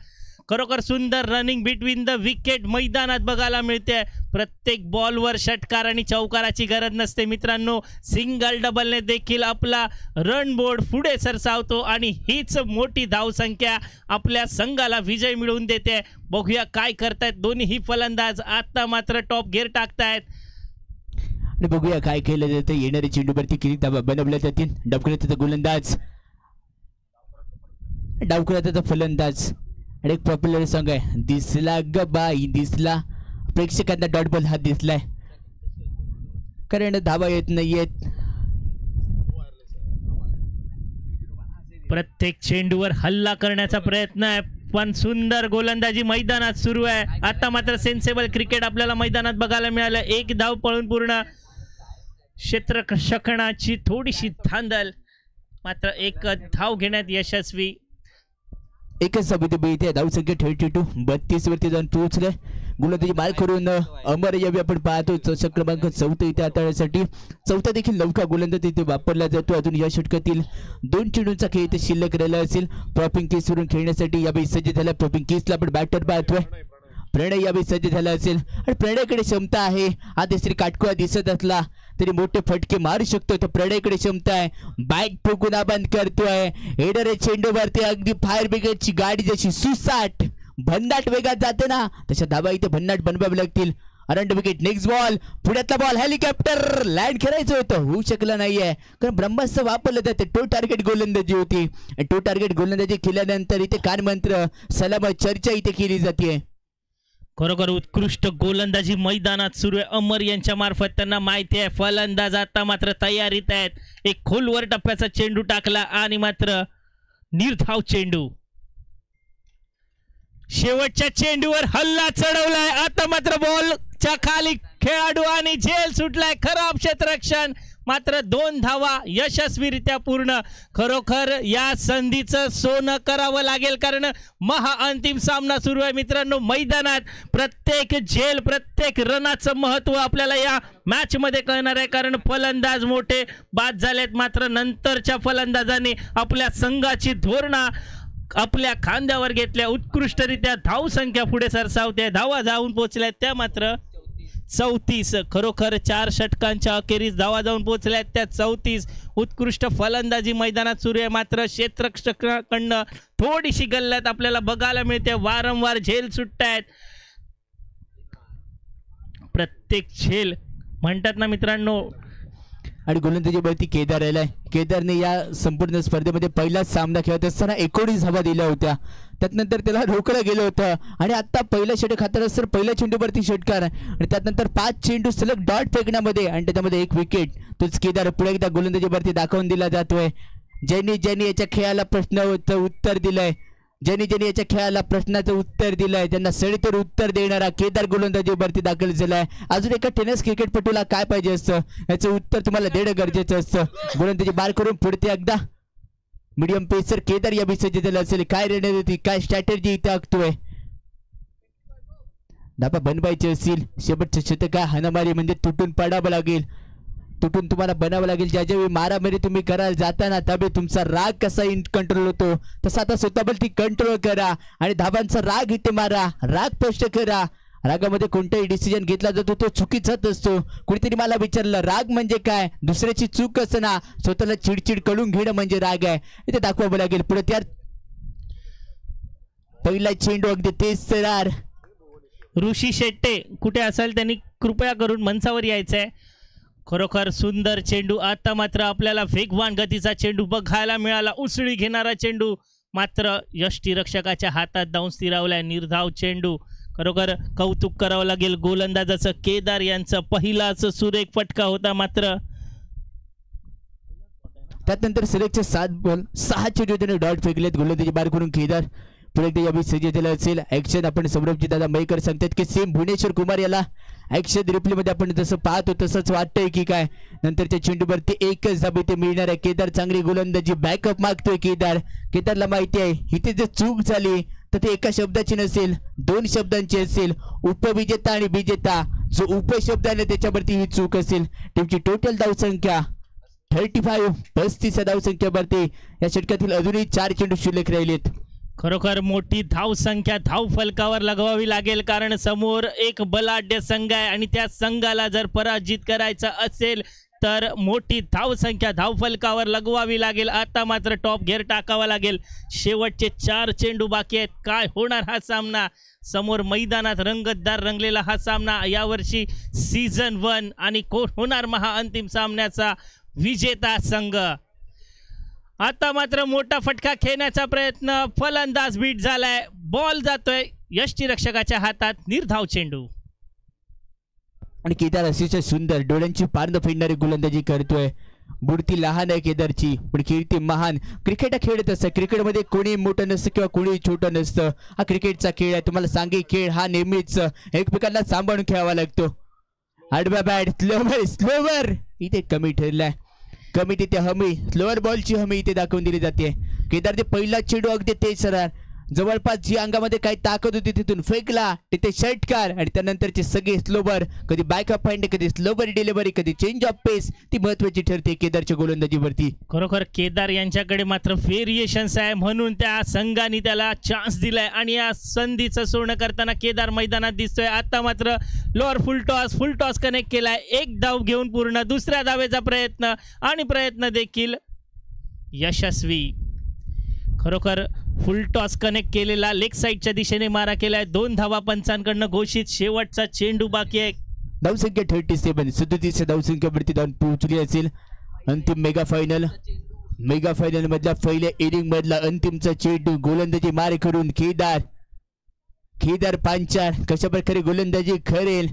खरोखर सुंदर रनिंग बिटवीन द विकेट मैदानात बघायला मिळते. प्रत्येक बॉलवर षटकार आणि चौकाराची गरज नसते मित्रांनो. सिंगल डबलने देखील आपला रन बोर्ड पुढे सरसावतो आणि हीच मोठी धावसंख्या आपल्या संघाला विजय मिळवून देते. बघूया काय करतायत दोन्ही फलंदाज. आता मात्र टॉप गिअर टाकतायत. आणि बघूया काय केलं जातं. येणारे चेंडूवरती किती धावा बनवल्या जातील. डावखुऱ्याचा गोलंदाज, डावखुऱ्याचा फलंदाज आणि एक पॉप्युलर सॉन्ग आहे, दिसला ग बाई दिसला. प्रेक्षकांना डॉट बॉल हा दिसलाय, कारण धावा येत नाहीयेत. प्रत्येक चेंडूवर हल्ला करण्याचा प्रयत्न आहे, पण सुंदर गोलंदाजी मैदानात सुरू आहे. आता मात्र सेन्सेबल क्रिकेट आपल्याला मैदानात बघायला मिळालं. एक धाव पळून पूर्ण क्षेत्ररक्षणाची थोडीशी धांदल, मात्र एक धाव घेण्यात यशस्वी. एकच साबिती इथे धावसंख्या 32 32 वरती जाऊन पोहोचले. गोलंदाजी मार करून अमर यावी आपण पाहतो. चषक क्रमांक 4 इथे हाताळण्यासाठी. 4 देखील नौका गोलंदाज इथे वापरला जातो. अजून या षटकातील 2 चेंडूंचा खेळ इथे शिल्लक राहिला असेल. प्रॉपिंग केस वरून खेळण्यासाठी यावेळी सज्ज झाला. प्रॉपिंग केसला आपण बॅटर पाहतोय. प्रणय यावेळी सज्ज झाला असेल आणि प्रणयकडे क्षमता आहे. हा तिसरी काटकोळा दिसत असला तरी मोठे फटके मारू शकतो. तर प्रणयकडे क्षमता आहे. बॅट ठोकून बंद करतोय. येणाऱ्या चेंडूवरती अगदी फायर ब्रिगेडची गाडी जशी सुसाट भन्नाट वेगात जाते ना, तशा धावा इथे भन्नाट बनवावे लागतील. अरंड विकेट. नेक्स्ट बॉल, पुण्यातला बॉल, हेलिकॉप्टर लँड करायचं होतं, होऊ शकलं नाहीये कारण ब्रह्मास्त्र वापरलं जाते. टो टार्गेट गोलंदाजी होती. टो टार्गेट गोलंदाजी केल्यानंतर इथे कानमंत्र सलामत चर्चा इथे केली जाते. खरोखर उत्कृष्ट गोलंदाजी मैदानात सुरू आहे. अमर यांच्या मार्फत त्यांना माहिती आहे फलंदाज आता मात्र तयारीत आहेत. एक खोलवर टप्प्याचा चेंडू टाकला आणि मात्र निर्धाव चेंडू. शेवटच्या चेंडूवर हल्ला चढवलाय. आता मात्र बॉलच्या खाली खेळाडू आणि झेल सुटलाय. खराब क्षेत्ररक्षण, मात्र 2 धावा यशस्वीरित्या पूर्ण. खरोखर या संधीचं सोनं करावं लागेल कारण महाअंतिम सामना सुरू आहे मित्रांनो. मैदानात प्रत्येक झेल, प्रत्येक रनाचं महत्त्व आपल्याला या मॅच मध्ये कळणार आहे कारण फलंदाज मोठे बाद झालेत, मात्र नंतरच्या फलंदाजांनी आपल्या संघाची धोरणा आपल्या खांद्यावर घेतल्या. उत्कृष्टरित्या धावसंख्या पुढे सरसावते. धावा जाऊन पोहोचल्या त्या मात्र 34. खरोखर 4 षटकांच्या अखेरीस धावा जाऊन पोहोचल्या त्या 34. उत्कृष्ट फलंदाजी मैदानात सुरू आहे, मात्र क्षेत्ररक्षकांकडनं थोडीशी गल्लत आपल्याला बघायला मिळते. वारंवार झेल सुटतायत. प्रत्येक झेल म्हणतात ना मित्रांनो. आणि गोलंदाजीवरती केदार आलाय. केदारने या संपूर्ण स्पर्धेमध्ये पहिलाच सामना खेळत असताना 19 धावा दिल्या होत्या. त्यानंतर त्याला रोखलं गेलं होतं आणि आता पहिलं षटक हातात असताना पहिल्या चेंडूवरती षटकार आणि त्यानंतर 5 चेंडू सलग डॉट फेकण्यामध्ये आणि त्याच्यामध्ये 1 विकेट. तोच केदार पुढे एकदा गोलंदाजीवरती दाखवून दिला जातोय. ज्यांनी याच्या खेळाला प्रश्नाचं उत्तर दिलंय, ज्यांनी याच्या खेळाला प्रश्नाचं उत्तर दिलंय त्यांना सडेतोड उत्तर देणारा केदार गोलंदाजीवरती दाखल झालाय. अजून एका टेनिस क्रिकेटपटूला काय पाहिजे असतं याचं उत्तर तुम्हाला देणं गरजेचं असतं. गोलंदाजी बार करून पुढते एकदा मीडियम पेसर केदार या विषयी झालं असेल. काय रणनीती, काय स्ट्रॅटेजी इथे आखतोय. धाबा बनवायची असेल शेवटचं शतक हाणामारी म्हणजे तुटून पडावं लागेल. तुटून तुम्हाला बनावं लागेल. ज्या ज्यावेळी मारामारी तुम्ही करायला जाताना त्यावेळी तुमचा राग कसा कंट्रोल होतो तसा आता स्वतःबद्दल कंट्रोल करा आणि धाबांचा राग इथे मारा. राग स्पष्ट करा. रागामध्ये कोणताही डिसिजन घेतला जातो तो चुकीचाच असतो. कुणीतरी मला विचारलं राग म्हणजे काय, दुसऱ्याची चूक असताना स्वतःला चिडचिड करून घेणं म्हणजे राग आहे. इथे दाखवावं लागेल. पुढे त्या पहिला चेंडू अगदी तेज सरार. ऋषी शेट्टे कुठे असेल त्यांनी कृपया करून मंचावर यायचंय. खरोखर सुंदर चेंडू. आता मात्र आपल्याला वेगवान गतीचा चेंडू बघायला मिळाला. उसळी घेणारा चेंडू मात्र यष्टीरक्षकाच्या हातात जाऊन स्थिरावलाय. निर्धाव चेंडू. खरोखर कौतुक करावं लागेल गोलंदाजाचं. केदार यांचा पहिलाच सुरेख फटका होता, मात्र त्यानंतर सलगचे 7 बॉल 6 चेंडू त्याने डॉट फेकलेत. गोलंदाजी बार करून केदार पुढे यावेळी सज्ज झाला असेल. ऍक्शन आपण सौरभजी दादा मयेकर सांगतात की सेम भुवनेश्वर कुमार याला ऍक्शन रिप्लेमध्ये आपण जसं पाहतो तसंच वाटतंय की काय. नंतरच्या चेंडूवरती एकच धाब इथे मिळणार आहे. केदार चांगली गोलंदाजी बॅकअप मागतोय. केदारला माहिती आहे इथे जर चूक झाली तर ते एका शब्दाची नसेल 2 शब्दांची असेल. उपविजेता आणि विजेता जो उपशब्द आहे त्याच्यावरती ही चूक असेल. टीमची टोटल धावसंख्या 35 35 धावसंख्येवरती या षटकातील अजूनही 4 चेंडू शिल्लक राहिलेत. खरोखर मोठी धाव संख्या धाव फलकावर लगावावी लागेल कारण समोर एक बलाढ्य संघ आहे आणि त्या संघाला जर पराजित करायचा असेल तर मोठी धावसंख्या धावफलकावर लगवावी लागेल. आता मात्र टॉप गिअर टाकावा लागेल. शेवटचे 4 चेंडू बाकी आहेत. काय होणार हा सामना? समोर मैदानात रंगतदार रंगलेला हा सामना यावर्षी सीझन 1 आणि कोण होणार महाअंतिम सामन्याचा विजेता संघ? आता मात्र मोठा फटका खेळण्याचा प्रयत्न, फलंदाज बीट झालाय, बॉल जातोय यष्टीरक्षकाच्या हातात. निर्धाव चेंडू आणि केदार अतिशय सुंदर डोळ्यांची पारद फेडणारी गोलंदाजी करतोय. मूर्ती लहान आहे केदारची पण कीर्ती महान. क्रिकेट खेळत असतं. क्रिकेटमध्ये कोणी मोठं नसतं किंवा कोणी छोटं नसतं. हा क्रिकेटचा खेळ आहे. तुम्हाला सांगे खेळ हा नेहमीच एकमेकांना सांभाळून खेळावा लागतो. आडवा बॅट, स्लोवर इथे कमी ठरलाय. कमी तिथे हमी, स्लोअर बॉलची हमी इथे दाखवून दिली जाते. केदारचे पहिला चेंडू अगदी तेज सरळ जवळपास जी अंगामध्ये काही ताकद होती तिथून फेकला. तिथे षटकार आणि त्यानंतरचे सगळे स्लोवर, कधी बॅकअप पॉइंट, कधी स्लोवर डिलिव्हरी, कधी चेंज ऑफ पेस, ती महत्वाची ठरते केदारच्या गोलंदाजीवरती. खरोखर केदार यांच्याकडे मात्र व्हेरिएशन्स आहे म्हणून त्या संघाने त्याला चान्स दिलाय आणि या संधीचं सोनं करताना केदार मैदानात दिसतोय. आता मात्र लोअर फुल टॉस कनेक्ट केलाय. एक धाव घेऊन पूर्ण. दुसऱ्या धावेचा प्रयत्न आणि प्रयत्न देखील यशस्वी. खरोखर फुल टॉस कनेक्ट केलेला, लेग साईडच्या दिशेने मारा केलाय. 2 धावा पंचांकडनं घोषित. शेवटचा चेंडू बाकी आहे. धावसंख्या 37, 37 धावसंख्येवरती धावून पोहोचली असेल. अंतिम मेगा फायनल मधल्या पहिल्या इनिंग मधला अंतिमचा चेंडू गोलंदाजी मार करून केदार पांचाळ कशा प्रकारे गोलंदाजी करेल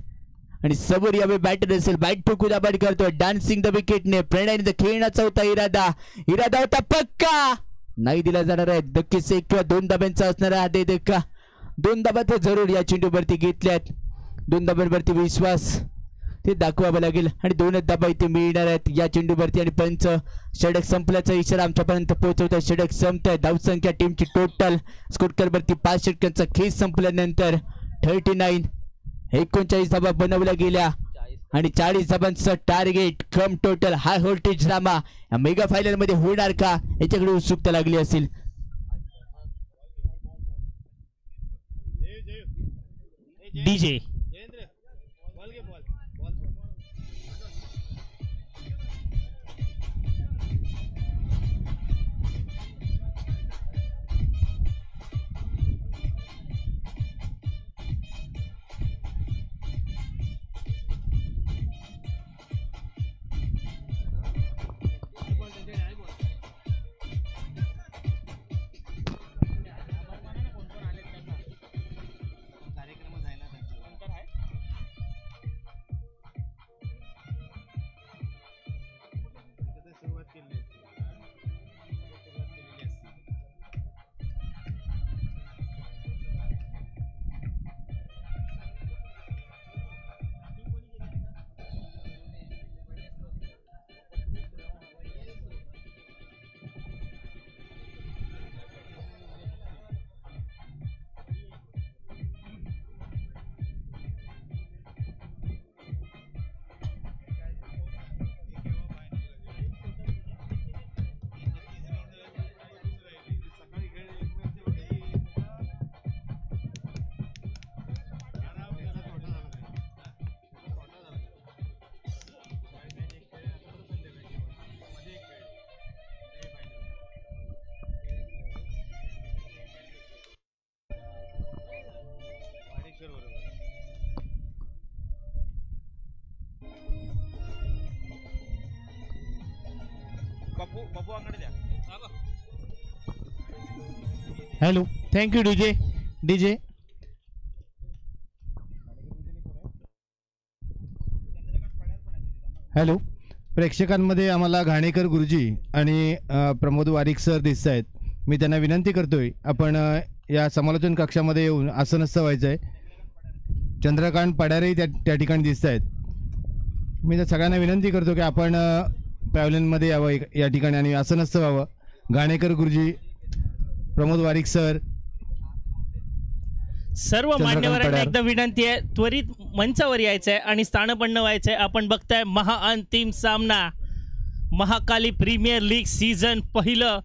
आणि समोर यावे बॅटर असेल. बॅट ठोकून दाबाड करतोय. डान्सिंग द विकेटने प्रणयने खेळण्याचा होता इरादा होता पक्का. नाही दिला जाणार आहे. नक्कीच 1 किंवा 2 धाब्यांचा असणार आहे. दे धक्का. 2 धाबा तर जरूर या चेंडूवरती घेतल्यात. 2 धाब्यांवरती विश्वास ते दाखवावा लागेल आणि 2च धाबा इथे मिळणार आहेत या चेंडूवरती. आणि पंच षटक संपल्याचा इशारा आमच्यापर्यंत पोहोचवतोय. षटक संपतंय. धावसंख्या टीमची टोटल स्कोरवरती 5 षटकांचा खेळ संपल्यानंतर 39 धाबा बनवल्या गेल्या आणि 40 धाबांचं टार्गेट कम टोटल. हाय व्होल्टेज ड्रामा या मेगा फायनल मध्ये होणार का याच्याकडे उत्सुकता लागली असेल. DJ hello, thank you DJ. Hello, प्रेक्षकांमध्ये आम्हाला घाणेकर गुरुजी आणि प्रमोद वारिक सर दिसत आहेत. मी त्यांना विनंती करतोय आपण या समालोचन कक्षामध्ये येऊन आसनस्थ व्हायचं आहे. चंद्रकांत पडारेही त्या ठिकाणी दिसत आहेत. मी तर सगळ्यांना विनंती करतो की आपण पॅव्हलियनमध्ये यावं या ठिकाणी आणि आसनस्थ व्हावं. घाणेकर गुरुजी, प्रमोद वारिक सर, सर्व मान्यवरांना एकदा विनंती आहे, त्वरित मंचावर यायचं आहे आणि स्थानपन्न व्हायचं आहे. आपण बघताय महाअंतिम सामना, महाकाली प्रीमियर लीग सीझन पहिलं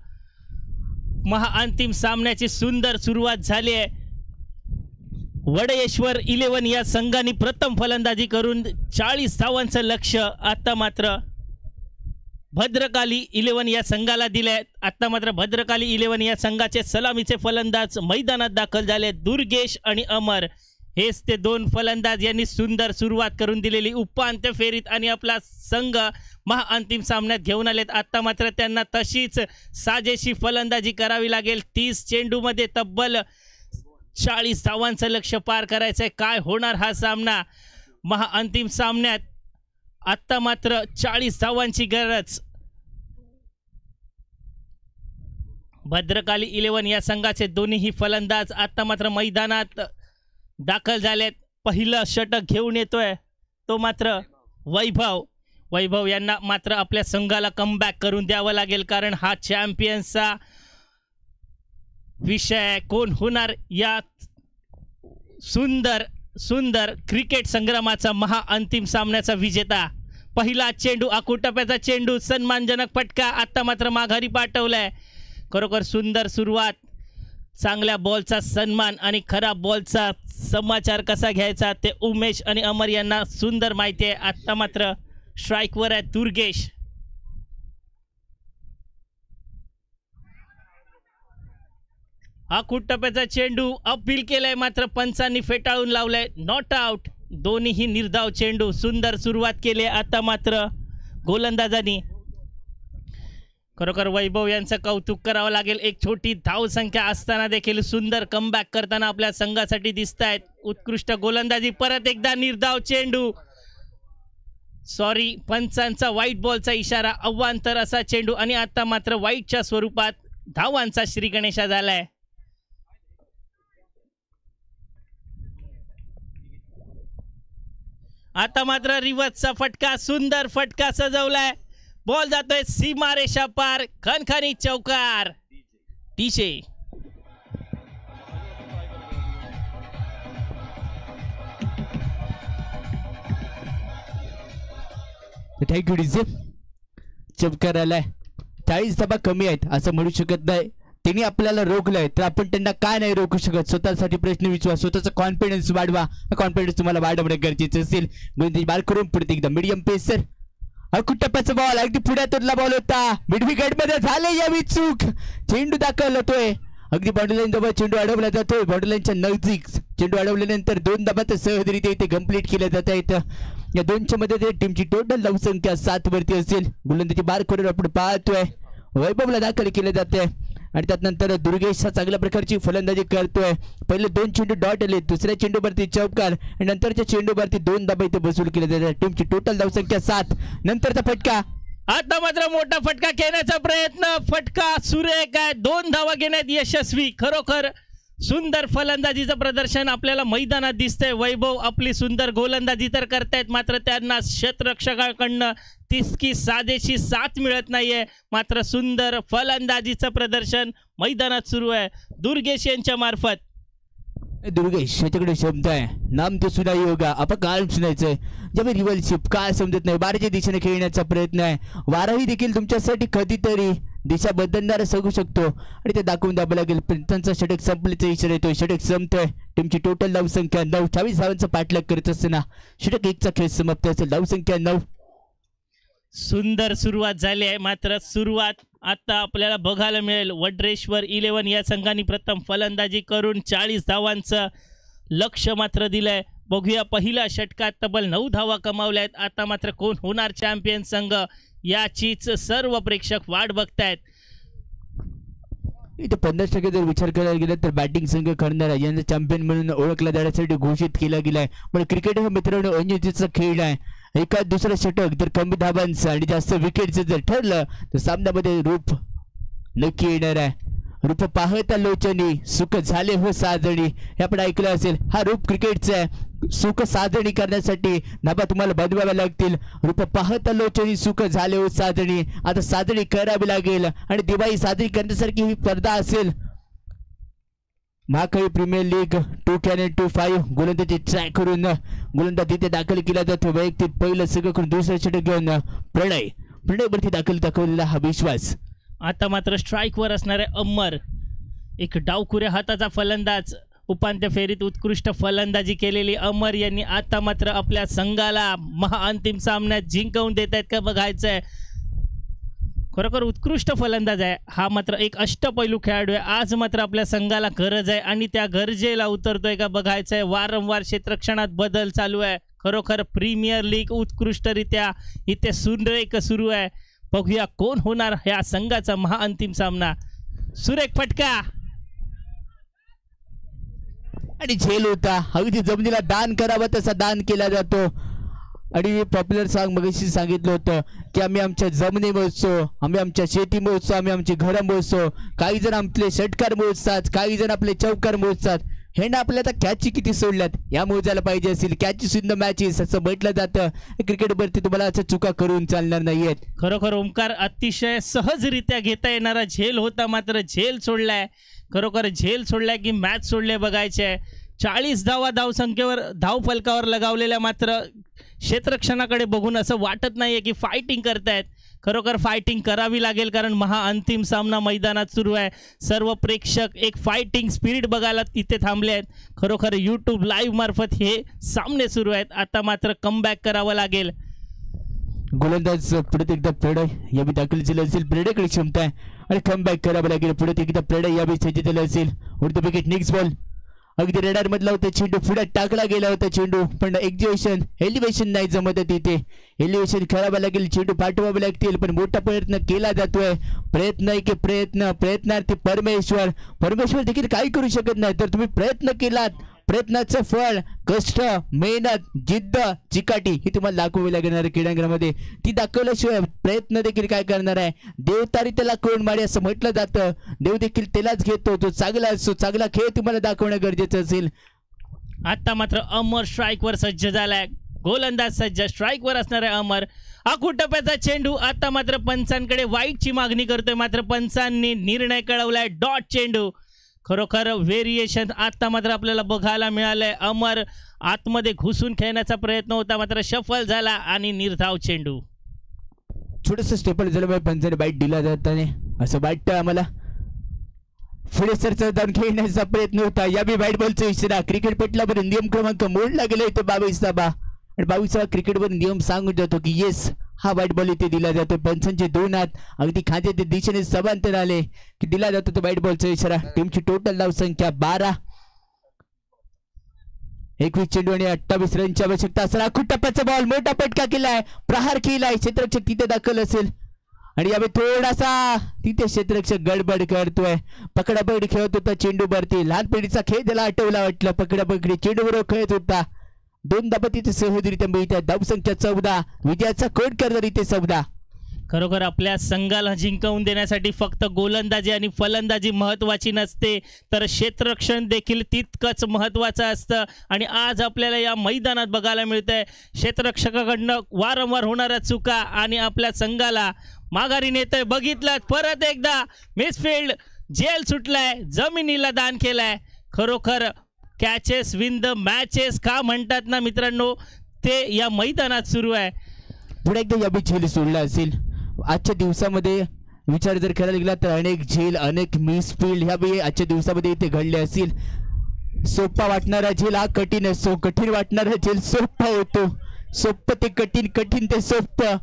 महाअंतिम सामन्याची सुंदर सुरुवात झाली आहे. वडयेश्वर 11 या संघाने प्रथम फलंदाजी करून 40 धावांचं लक्ष्य आता मात्र भद्रकाली 11 या संघाला दिले. आता मात्र भद्रकाली 11 या संघाचे सलामीचे फलंदाज मैदानात दाखल झाले. दुर्गेश आणि अमर हेच ते दोन फलंदाज यांनी सुंदर सुरुवात करून दिलेली उपांत्य फेरीत आणि आपला संघ महाअंतिम सामन्यात घेऊन आलेत. आता मात्र त्यांना तशीच साजेशी फलंदाजी करावी लागेल. 30 चेंडूमध्ये तब्बल 40 धावांचं लक्ष्य पार करायचं आहे. काय होणार हा सामना महाअंतिम सामन्यात? आता मात्र 40 धावांची गरज. भद्रकाली 11 या संघाचे दोन्हीही फलंदाज आता मात्र मैदानात दाखल झालेत. पहिलं षटक घेऊन येतोय तो मात्र वैभव यांना मात्र आपल्या संघाला कमबॅक करून द्यावं लागेल, कारण हा चॅम्पियन्सचा विषय. कोण होणार या सुंदर क्रिकेट संग्रामाचा महाअंतिम सामन्याचा विजेता? पहिला चेंडू आकुटप्याचा चेंडू, सन्मानजनक फटका. आता मात्र माघारी पाठवलाय. खरोखर सुंदर सुरुवात. चांगल्या बॉलचा सन्मान आणि खराब बॉलचा समाचार कसा घ्यायचा ते उमेश आणि अमर यांना सुंदर माहिती आहे. आता मात्र स्ट्राईकवर आहे दुर्गेश. आकुटप्याचा चेंडू अपील केलाय मात्र पंचांनी फेटाळून लावलाय. Not out. दोन्हीही निर्धाव चेंडू. सुंदर सुरुवात केली आता मात्र गोलंदाजांनी. खरोखर वैभव यांचं कौतुक करावं लागेल. एक छोटी धावसंख्या असताना देखील सुंदर कमबॅक करताना आपल्या संघासाठी दिसत आहेत. उत्कृष्ट गोलंदाजी. परत एकदा निर्धाव चेंडू. पंचांचा व्हाईट बॉलचा इशारा. अवांतर असा चेंडू आणि आता मात्र व्हाईटच्या स्वरूपात धावांचा श्री गणेशा झालाय. आता मात्र रिवर्सचा फटका. सुंदर फटका सजवलाय. बॉल जातोय सीमारेषा पार. खणखणी चौकार. टीशे. Thank you DJ. चौकार आलाय. 40 धावा कमी आहेत असं म्हणू शकत नाही. त्यांनी आपल्याला रोखलंय तर आपण त्यांना काय नाही रोखू शकत. स्वतःसाठी प्रश्न विचारा, स्वतःचा कॉन्फिडन्स वाढवा. कॉन्फिडन्स तुम्हाला वाढवणे गरजेचं असेल. गोलंदाजी बार करून पुढे एकदा मीडियम पेसर. अकुटप्पाचा बॉल अगदी पुढ्यातला बॉल होता. मिडविकेट मध्ये झाले यावी चूक. चेंडू दाखल होतोय. अगदी बॉर्डरलाईन जवळ चेंडू अडवला जातोय. बॉर्डरलाईनच्या नजदीक चेंडू अडवल्यानंतर 2 धावा सहजरित्या इथे कंप्लीट केल्या जात आहेत. या दोनच्या मध्ये टीमची टोटल धावसंख्या 7 वरती असेल. गोलंदाजी बार करून आपण पाहतोय. वैभवला दाखल केले जाते आणि त्यानंतर दुर्गेश हा चांगल्या प्रकारची फलंदाजी करतोय. पहिले 2 चेंडू डॉट आले. दुसऱ्या चेंडूवरती चौकार आणि नंतरच्या चेंडूवरती 2 धावा इथे वसूल केले जातात. टीमची टोटल धावसंख्या 7. नंतरचा फटका. आता मात्र मोठा फटका घेण्याचा प्रयत्न. फटका सुरेख आहे. 2 धावा घेण्यात यशस्वी. खरोखर सुंदर फलंदाजीचं प्रदर्शन आपल्याला मैदानात दिसतंय. वैभव आपली सुंदर गोलंदाजी तर करतायत मात्र त्यांना क्षेत्ररक्षकाकडनं तितकी साजेशी साथ मिळत नाहीये. मात्र सुंदर फलंदाजीचं प्रदर्शन मैदानात सुरू आहे दुर्गेश यांच्या मार्फत. दुर्गेश याच्याकडे शब्द आहे. नाम तो सुना योगा. आपण काय सुनायचंय जेव्हा रिव्हर्शिप काय समजत नाही. वाराच्या दिशेने खेळण्याचा प्रयत्न आहे. वाराही देखील तुमच्यासाठी कधीतरी दिशा बदलणारा सांगू शकतो आणि ते दाखवून द्यावं लागेल. त्यांचा षटक संपल्याचा इशारा येतोय. षटक संपतोय. टीमची टोटल धावसंख्या 9. 28 धावांचा पाठलाग करत असताना षटक 1चा खेळ समाप्त असेल. धावसंख्या 9. सुंदर सुरुवात झाली आहे मात्र सुरुवात आता आपल्याला बघायला मिळेल. वड्रेश्वर 11 या संघाने प्रथम फलंदाजी करून 40 धावांचं लक्ष मात्र दिलंय. बघूया पहिल्या षटकात तब्बल 9 धावा कमावल्या आहेत. आता मात्र कोण होणार चॅम्पियन संघ याचीच सर्व प्रेक्षक वाट बघतायत. इथे 50% जर विचार करायला गेला तर बॅटिंग संघ करणारा यांना चॅम्पियन म्हणून ओळखला जाण्यासाठी घोषित केला गेलाय. पण क्रिकेट हा मित्रांनो अन्योन्याचा खेळ आहे. एका दुसरा षटक जर कमी धावांचं आणि जास्त विकेटचं जर ठरलं तर सामन्यामध्ये रूप नक्की येणार आहे. रूप पाहता लोचनी सुख झाले हो साजणी हे आपण ऐकलं असेल. हा रूप क्रिकेटचा आहे. सुख साजणी करण्यासाठी धाबा तुम्हाला बनवाव्या लागतील. रूप पाहता लोचनी सुख झाले हो साजणी. आता साजणी करावी लागेल आणि दिवाळी साजरी करण्यासारखी ही स्पर्धा असेल. महाकाळी प्रीमियर लीग 2 कॅन 2-5 गोलंदाजी ट्रॅक करून गोलंदाज तिथे दाखल केला जातो. वैयक्तिक पहिलं सगळं करून दुसरं षटक घेऊन प्रणयवरती दाखवलेला हा विश्वास. आता मात्र स्ट्राईकवर असणारे अमर एक डावखुऱ्या हाताचा फलंदाज. उपांत्य फेरीत उत्कृष्ट फलंदाजी केलेली अमर यांनी आता मात्र आपल्या संघाला महाअंतिम सामन्यात जिंकवून देत आहेत का बघायचंय. खरोखर उत्कृष्ट फलंदाज आहे हा, मात्र एक अष्टपैलू खेळाडू आहे. आज मात्र आपल्या संघाला गरज आहे आणि त्या गरजेला उतरतोय का बघायचं आहे. वारंवार क्षेत्ररक्षणात बदल चालू आहे. खरोखर प्रीमियर लीग उत्कृष्टरित्या इथे सुरेख सुरू आहे. बघूया कोण होणार ह्या संघाचा महाअंतिम सामना. सुरेख फटका आणि झेल होता. अगदी जमिनीला दान करावा तसा दान केला जातो. आणि पॉप्युलर सॉन्ग मगाशी सांगितलं होतं की आम्ही आमच्या जमिनी मोजतो, आम्ही आमच्या शेती मोजतो, आम्ही आमची घरं मोजतो. काही जण आपले षटकार मोजतात, काही जण आपले चौकार मोजतात. हे ना आपल्याला कॅची किती सोडल्यात या मोजायला पाहिजे असेल. कॅचेस इन द मॅचेस असं म्हटलं जातं. क्रिकेटवरती तुम्हाला असं चुका करून चालणार नाहीयेत. खरोखर ओमकार अतिशय सहजरित्या घेता येणारा झेल होता, मात्र झेल सोडलाय. खरोखर झेल सोडलाय की मॅच सोडले बघायचे आहे. 40 धावा धावसंख्येवर धावफलकावर लगावलेल्या, मात्र क्षेत्ररक्षणाकडे बघून असं वाटत नाहीये की फायटिंग करतायत. खरोखर फायटिंग करावी लागेल कारण महाअंतिम सामना मैदानात सुरू आहे. सर्व प्रेक्षक एक फायटिंग स्पिरिट बघायला तिथे थांबले आहेत. खरोखर यूट्यूब लाईव्ह मार्फत हे सामने सुरू आहेत. आता मात्र कमबॅक करावं लागेल. गोलंदाज पुढे एकदा प्रणय यावी दाखल झाले असेल. प्रणयकडे क्षमता आहे आणि कमबॅक करावं लागेल. पुढे एकदा प्रणय यावी सज्ज झाले असेल. उडतो विकेट निक्स बॉल. अगदी रेडार मधला होता चेंडू, पुढे टाकला गेला होता चेंडू, पण एलिव्हेशन नाही जमत तिथे. एलिव्हेशन करावं लागेल, चेंडू पाठवावे लागतील, पण मोठा प्रयत्न केला जातोय. प्रयत्न आहे की प्रयत्नार्थी परमेश्वर देखील काही करू शकत नाही. तर तुम्ही प्रयत्न केलात, प्रयत्नाचं फळ, कष्ट, मेहनत, जिद्द, चिकाटी ही तुम्हाला दाखवावी लागणार क्रीडांगणामध्ये. ती दाखवल्याशिवाय प्रयत्न देखील काय करणार आहे. देवतारी त्याला कोण मारे असं म्हटलं जातं. देव देखील त्यालाच घेतो. तो चांगला असतो, चांगला खेळ तुम्हाला दाखवणं गरजेचं असेल. आता मात्र अमर स्ट्राईकवर सज्ज झालाय. गोलंदाज सज्ज, स्ट्राईकवर असणार आहे अमर. आखूट टप्प्याचा चेंडू आता मात्र पंचांकडे वाईटची मागणी करतोय, मात्र पंचांनी निर्णय कळवलाय डॉट चेंडू. खरोखर व्हेरिएशन आता मात्र आपल्याला बघायला मिळालंय. अमर आतमध्ये घुसून खेळण्याचा प्रयत्न होता, मात्र सफल झाला आणि निर्धाव चेंडू. छोटंसं स्टेपल झालं पंचाने बाईट दिला जाताने असं वाटतं आम्हाला. पुढे सरचा जाऊन खेळण्याचा प्रयत्न होता. या बी बाईट बॉलचा इशारा. क्रिकेटपटलावर नियम क्रमांक मोडला गेला इथे 22 आणि 22 क्रिकेटवर नियम सांगून जातो की येस हा वाईट बॉल इथे दिला जातो. पंचांचे 2 हात अगदी खांद्याच्या दिशेने समांतर आले की दिला जातो तो वाईट बॉलचा इशारा. टीमची टोटल धावसंख्या 12. 21 चेंडू आणि 28 रनची आवश्यकता असणार. आखूट टप्प्याचा बॉल, मोठा फटका केलाय, प्रहार केलाय. क्षेत्ररक्षक तिथे दाखल असेल आणि यावेळी थोडासा तिथे क्षेत्ररक्षक गडबड करतोय. पकडापकडी खेळत होता चेंडू वरती. लहानपणीचा खेळ त्याला आठवला वाटलं. पकडापकडी चेंडू बरोबर खेळत होता. 2 धाबा तिथे सहजरित्या मिळतात. धावसंख्या 14. विजयाचा कोट करणार इथे 14. खरोखर आपल्या संघाला जिंकवून देण्यासाठी फक्त गोलंदाजी आणि फलंदाजी महत्त्वाची नसते, तर क्षेत्ररक्षण देखील तितकंच महत्त्वाचं असतं. आणि आज आपल्याला या मैदानात बघायला मिळतंय क्षेत्ररक्षकाकडनं वारंवार होणाऱ्या चुका आणि आपल्या संघाला माघारी नेतंय. बघितलं परत एकदा मिसफिल्ड, जेल सुटलाय, जमिनीला दान केलाय. खरोखर कॅचेस विन द मॅचेस का म्हणतात ना मित्रांनो, ते या मैदानात सुरू आहे. पुढे एकदा याबी झेल सोडला असेल. आजच्या दिवसामध्ये विचार जर करायला गेला तर अनेक झेल, अनेक मिसफील्ड ह्या बी आजच्या दिवसामध्ये इथे घडले असतील. सोपा वाटणारा झेल हा कठीण असतो, कठीण वाटणारा झेल सोपा होतो. सोपं ते कठीण, कठीण ते सोपं.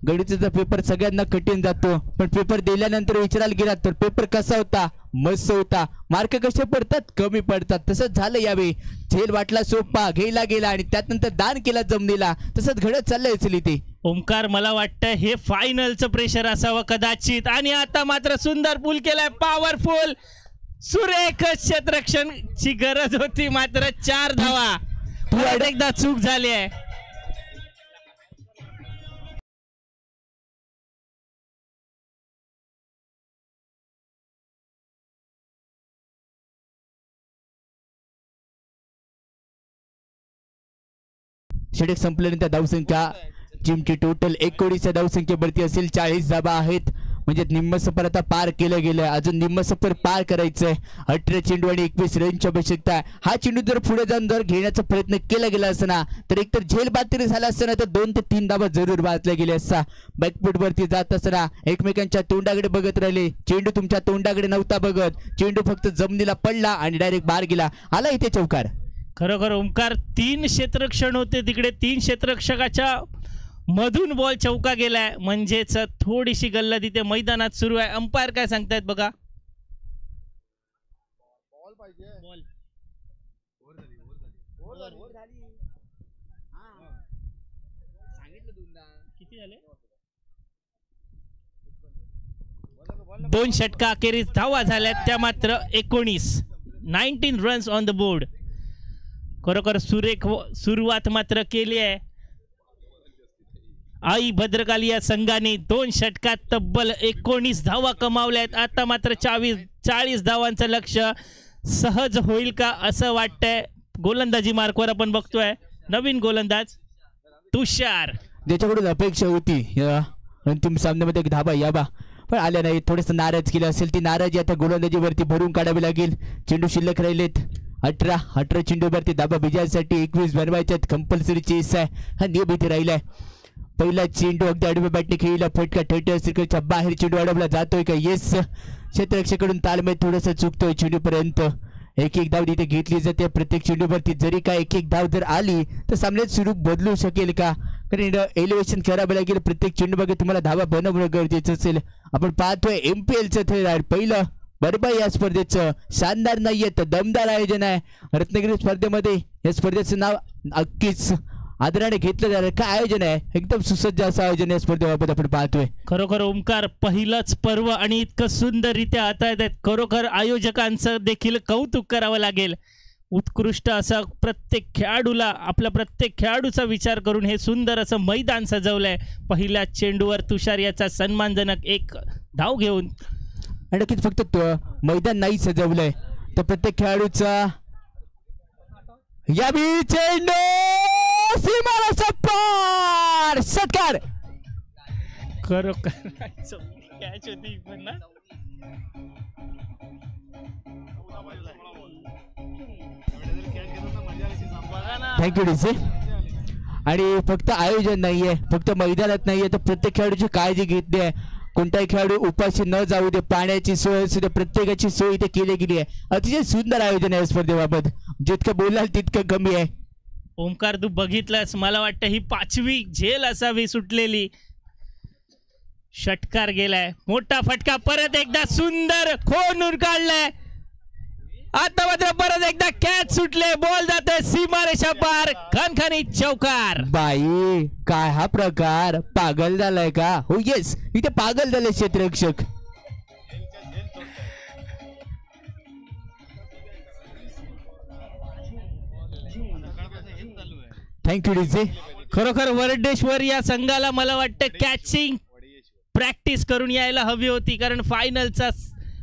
गणिताचा पेपर सगळ्यांना कठीण जातो, पण पेपर दिल्यानंतर विचारायला गेला तर पेपर कसा होता, मस्त होता. मार्क कसे पडतात, कमी पडतात. तसंच झालं यावेळी. झेल वाटला सोपा, घ्यायला गेला आणि त्यानंतर दान केला जमनीला. तसंच घडत चाललंय असेल इथे. ओमकार, मला वाटतं हे फायनलचं प्रेशर असावं कदाचित. आणि आता मात्र सुंदर पूल केलाय, पॉवरफुल, सुरेख क्षेत्ररक्षणची गरज होती, मात्र 4 धावा. परत एकदा चूक झाली आहे. षटक संपल्यानंतर धावसंख्या टीमची टोटल 19 धावसंख्येवरती असेल. 40 धाबा आहेत, म्हणजे निम्म सफर आता पार केलं गेलं. अजून निम्म सफर पार करायचंय. 18 चेंडू आणि 21 रनची आवश्यकता आहे. हा चेंडू जर पुढे जाऊन जर घेण्याचा प्रयत्न केला गेला असता तर एकतर झेल बाद तरी झाला असता, तर 2 ते 3 धाबा जरूर बाजल्या गेल्या असता. बॅकफूट वरती जात असताना एकमेकांच्या तोंडाकडे बघत राहिले. चेंडू तुमच्या तोंडाकडे नव्हता बघत. चेंडू फक्त जमिनीला पडला आणि डायरेक्ट बाहेर गेला. आला इथे चौकार. खरोखर ओमकार, 3 क्षेत्ररक्षण होते तिकडे. 3 क्षेत्ररक्षकाच्या मधून बॉल चौका गेलाय, म्हणजेच थोडीशी गल्लत इथे मैदानात सुरू आहे. अंपायर काय सांगतायत बघा. किती झाले? 2 षटका अखेरीस धावा झाल्यात, त्या मात्र 19 रन्स ऑन द बोर्ड. खरोखर सुरेख सुरुवात मात्र केली आहे आई भद्रकाली या संघाने. 2 षटकात तब्बल 19 धावा कमावल्यात. आता मात्र 40 धावांचं लक्ष सहज होईल का असं वाटतंय. गोलंदाजी मार्कवर आपण बघतोय नवीन गोलंदाज तुषार, ज्याच्याकडून अपेक्षा होती या अंतिम सामन्यामध्ये एक धाबा यावा, पण आल्या नाही. थोडंसं नाराज केलं असेल, ती नाराजी आता गोलंदाजीवरती भरून काढावी लागेल. चेंडू शिल्लक राहिलेत 18 चेंडूवरती धाबा विजयासाठी 21 बनवायच्यात. कंपल्सरी चेस आहे, हा नियम इथे राहिलाय. पहिला चेंडू अगदी आडव्या बॅटने खेळला, फटका थेटर सर्कलच्या बाहेर चेंडू अडवला जातोय का? येस. क्षेत्ररक्षकाकडून तालमेल थोडंसं चुकतोय. चेंडूपर्यंत एक धाव तिथे घेतली जाते प्रत्येक चेंडूवरती. जरी काय एक धाव जर आली तर सामन्यात स्वरूप बदलू शकेल का? कारण एलिव्हेशन करावं लागेल. प्रत्येक चेंडू बघा तुम्हाला धावा बनवणं गरजेचं असेल. आपण पाहतोय MPLचं थेट पहिलं बरोबर या स्पर्धेचं शानदार नाहीये तर दमदार आयोजन आहे. रत्नागिरी स्पर्धेमध्ये या स्पर्धेचं नाव अगदीच आदराने घेतलं जाणार. काय आयोजन आहे, एकदम सुसज्ज असं आयोजन या स्पर्धेबाबत आपण पाहतोय. खरोखर ओमकार पहिलंच पर्व आणि इतकं सुंदररित्या हाताळत आहेत. खरोखर आयोजकांचं देखील कौतुक करावं लागेल. उत्कृष्ट असं प्रत्येक खेळाडूला आपल्या प्रत्येक खेळाडूचा विचार करून हे सुंदर असं मैदान सजवलंय. पहिल्या चेंडूवर तुषार याचा सन्मानजनक 1 धाव घेऊन. आणि नक्कीच फक्त मैदान नाही सजवलंय तर प्रत्येक खेळाडूचा या चेंडू सीमारेषा पार षटकार. खरोखर कॅच होती पण ना. Thank you DC. आणि फक्त आयोजन नाहीये, फक्त मैदानात नाहीये तर प्रत्येक खेळाडूची काळजी घेतली आहे. कोणताही खेळाडू उपाशी न जाऊ दे, पाण्याची सोय असू दे, प्रत्येकाची सोय इथे केली गेली आहे. अतिशय सुंदर आयोजन आहे स्पर्धेबाबत. जितकं बोलाल तितकं कमी आहे. ओमकार तू बघितलंस, मला वाटतं ही 5वी झेल असावी सुटलेली. षटकार गेलाय, मोठा फटका, परत एकदा सुंदर खोनून काढलाय. आता मात्र परत एकदा कॅच सुटले, बॉल जाते सीमारेषा पार, खणखणीत चौकार. बाई काय हा प्रकार, पागल झालाय का? हो येस, इथे पागल झाले क्षेत्ररक्षक. Thank you DJ. खरोखर वर्डेश्वर या संघाला मला वाटतं कॅचिंग प्रॅक्टिस करून यायला हवी होती, कारण फायनलचा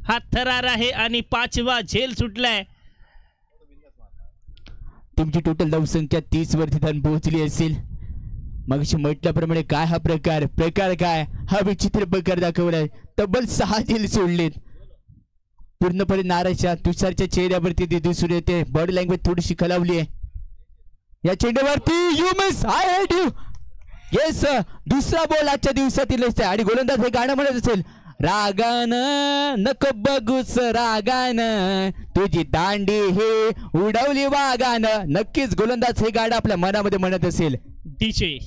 हा थरार आहे आणि 5वा झेल सुटलाय. तुमची टोटल धावसंख्या 30 वरती जाऊन पोहोचली असेल. मगाशी म्हटल्याप्रमाणे काय हा प्रकार काय हा विचित्र प्रकार दाखवलाय. तब्बल 6 झेल सोडलेत. पूर्णपणे नाराजच्या तुषारच्या चेहऱ्यावरती ते दिसून येते. बॉडी लँग्वेज थोडीशी खालावली आहे. या चेंडूवरती you miss, I hate you. Yes, दुसरा बॉल आजच्या दिवसातील असते आणि गोलंदाज हे गाणं म्हणत असेल, रागानं नको बघूस रागानं तुझी दांडी हे उडवली वागानं. नक्कीच गोलंदाज हे गाणं आपल्या मनामध्ये म्हणत असेल. डीजे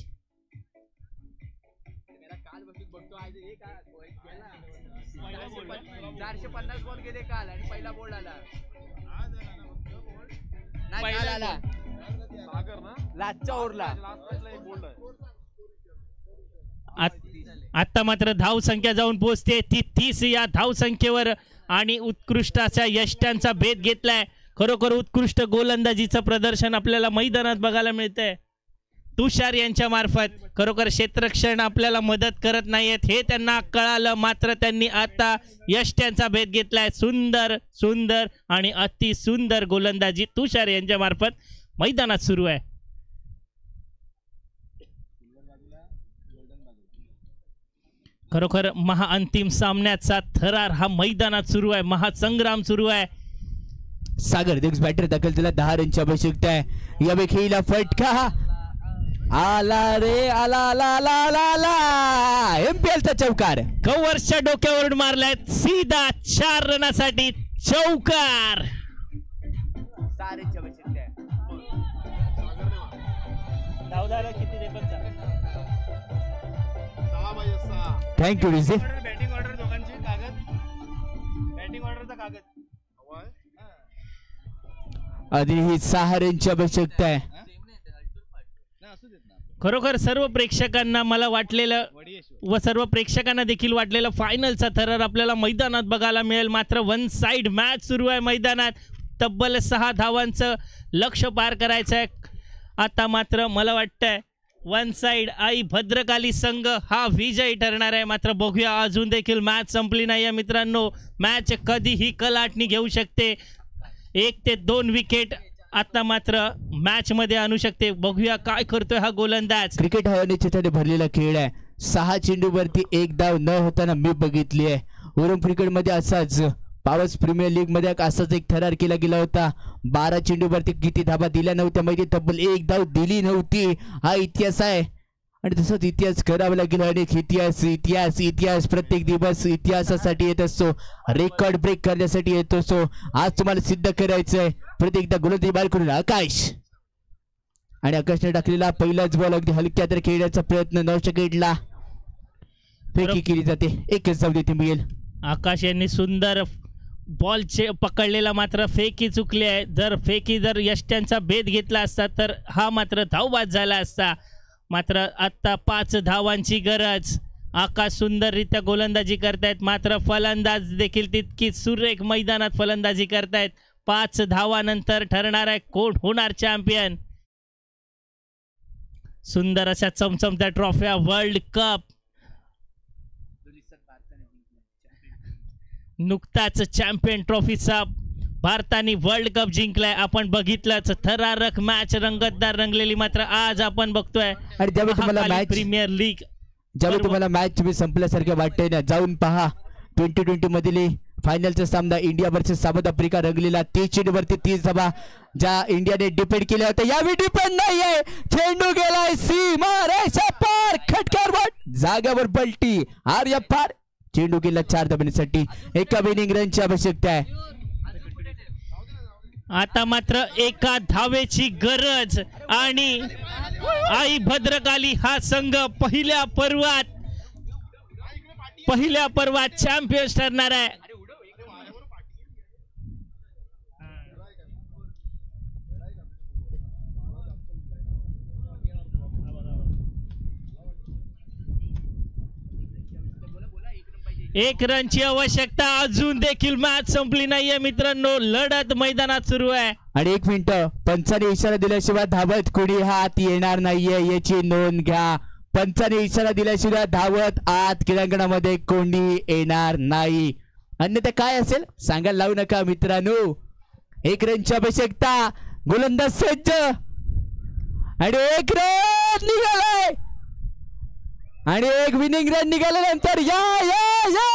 आता मात्र धाव संख्या जाऊन पोहोचते ती 30 या धाव संख्येवर आणि उत्कृष्ट अशा यष्ट्यांचा भेद घेतलाय. खरोखर उत्कृष्ट गोलंदाजीचं प्रदर्शन आपल्याला मैदानात बघायला मिळतंय तुषार यांच्या मार्फत. खरोखर क्षेत्ररक्षण आपल्याला मदत करत नाहीयेत हे त्यांना कळालं, मात्र त्यांनी आता यष्ट्यांचा भेद घेतलाय. सुंदर सुंदर आणि अति सुंदर गोलंदाजी तुषार यांच्या मार्फत मैदानात सुरू आहे. खरोखर महाअंतिम सामन्याचा थरार हा मैदानात सुरू आहे, महासंग्राम सुरू आहे. सागर दिग्स बॅटर दाखल, त्याला 10 रनची आवश्यकता आहे. या खेळीला फटका आला रे, आला आला आला आला आला. MPLचा चौकार कव्हर्सच्या डोक्यावरून मारलाय, सीधा 4 रनासाठी चौकार. किती थँक्यू डीजे. बॅटिंग ऑर्डर दोघांची कागद, बॅटिंग ऑर्डरचा कागद. आधी ही 6 रनची आवश्यकता आहे. खरोखर सर्व प्रेक्षकांना मला वाटलेलं व सर्व प्रेक्षकांना देखील वाटलेलं फायनलचा थरार आपल्याला मैदानात बघायला मिळेल. मात्र वन साइड मॅच सुरू आहे मैदानात. तब्बल 6 धावांचं लक्ष पार करायचं आहे. आता मात्र मला वाटतंय वन साइड आई भद्रकाली संघ हा विजयी ठरणार आहे. मात्र बघूया, अजून देखील मॅच संपली नाही आहे मित्रांनो. मॅच कधीही कलाटणी घेऊ शकते. 1 ते 2 विकेट आता मात्र मॅच मध्ये आणू शकते. बघूया काय करतोय हा गोलंदाज. क्रिकेट हा अनिश्चिततेने भरलेला खेळ आहे. 6 चेंडूवरती 1 धाव न होताना मी बघितली आहे. ओरम क्रिकेटमध्ये असाच पावस प्रीमियर लीग मध्ये असाच एक थरार केला गेला होता. 12 चेंडूवरती किती धावा दिल्या नव्हत्या माहिती, तब्बल 1 धाव दिली नव्हती. हा इतिहास आहे आणि तसंच इतिहास करावा लागेल. अनेक इतिहास इतिहास इतिहास प्रत्येक दिवस इतिहासासाठी येत असतो, रेकॉर्ड ब्रेक करण्यासाठी येत असतो. आज तुम्हाला सिद्ध करायचं आहे. प्रत्येकदा गोलंदाजी बाहेर करून आकाश, आणि आकाशने टाकलेला पहिलाच बॉल अगदी हलक्या तर खेळण्याचा प्रयत्न 9 विकेटला फेकी केली जाते. एकच धाव देते मिळेल. आकाश यांनी सुंदर बॉलचे पकडलेला, मात्र फेकी चुकली आहे. जर फेकी जर यष्ट्यांचा भेद घेतला असता तर हा मात्र धावबाद झाला असता. मात्र आत्ता 5 धावांची गरज. आकाश सुंदररित्या गोलंदाजी करतायत, मात्र फलंदाज देखील तितकी सुरेख मैदानात फलंदाजी करतायत. 5 धावानंतर ठरणार आहे कोण होणार चॅम्पियन. सुंदर अशा चमचमत्या ट्रॉफ्या वर्ल्ड कप नुकताच चॅम्पियन ट्रॉफीचा भारताने वर्ल्ड कप जिंकलाय. आपण बघितलंच थरारक मॅच रंगतदार रंगलेली. मात्र आज आपण बघतोय आणि ज्यावेळी तुम्हाला मॅच प्रीमियर लीग, ज्यावेळी तुम्हाला मॅच तुम्ही संपल्यासारखं वाटतंय ना, जाऊन पहा 2020 मधील फायनलचा सामना इंडिया वर्सेस साऊथ आफ्रिका रंगलेला. 30 चेंडूवरती 30 धावा ज्या इंडियाने डिपेंड केल्या होत्या, यावेळी डिपेंड नाहीये. चेंडू गेलाय सीमा रेषा पार, खटक्यावर बॉल, जाग्यावर पलटी, आर्य पार. चेंडू गेला 4 धावांसाठी. एका विनिंग रनची आवश्यकता आहे. आता मात्र एका धावेची गरज आणि आई भद्रकाली हा संघ पहिल्या पर्वात चॅम्पियन ठरणार आहे. एक रनची आवश्यकता. अजून देखील मॅच संपली नाहीये मित्रांनो. लढत मैदानात सुरू आहे. आणि 1 मिनिट, पंचाने इशारा दिल्याशिवाय धावत कोणी हात येणार नाहीये याची नोंद घ्या. पंचाने इशारा दिल्याशिवाय धावत आत क्रीडांगणामध्ये कोणी येणार नाही. अन्यथा काय असेल सांगायला लावू नका मित्रांनो. 1 रनची आवश्यकता. गोलंदाज सज्ज आणि 1 रन निघालाय आणि 1 विनिंग रन निघाल्यानंतर या या या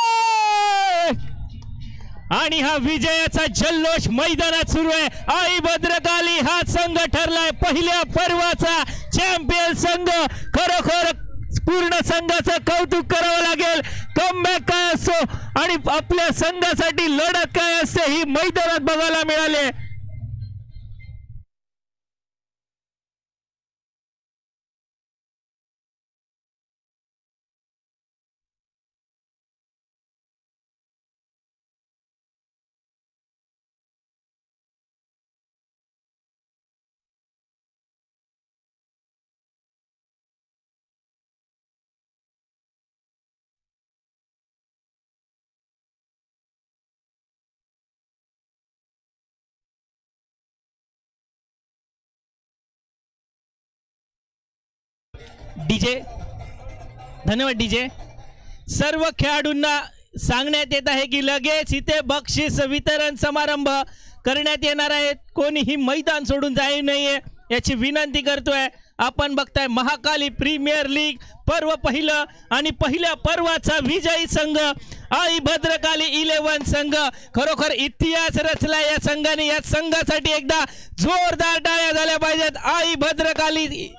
आणि हा विजयाचा जल्लोष मैदानात सुरू आहे. आई भद्रकाली हा संघ ठरलाय पहिल्या पर्वाचा चॅम्पियन संघ. खरोखर पूर्ण संघाचं कौतुक करावं लागेल. कमबॅक काय असतो आणि आपल्या संघासाठी लढत काय असते ही मैदानात बघायला मिळाले. डीजे, धन्यवाद डीजे. सर्व खेळाडूंना सांगण्यात येत आहे की लगेच इथे बक्षीस वितरण समारंभ करण्यात येणार आहे. कोणीही मैदान सोडून जाऊ नये याची विनंती करतोय. आपण बघताय महाकाली प्रीमियर लीग पर्व पहिलं आणि पहिल्या पर्वाचा विजयी संघ आई भद्रकाली 11 संघ. खरोखर इतिहास रचला या संघाने. या संघासाठी एकदा जोरदार टाळ्या झाल्या पाहिजेत. आई भद्रकाली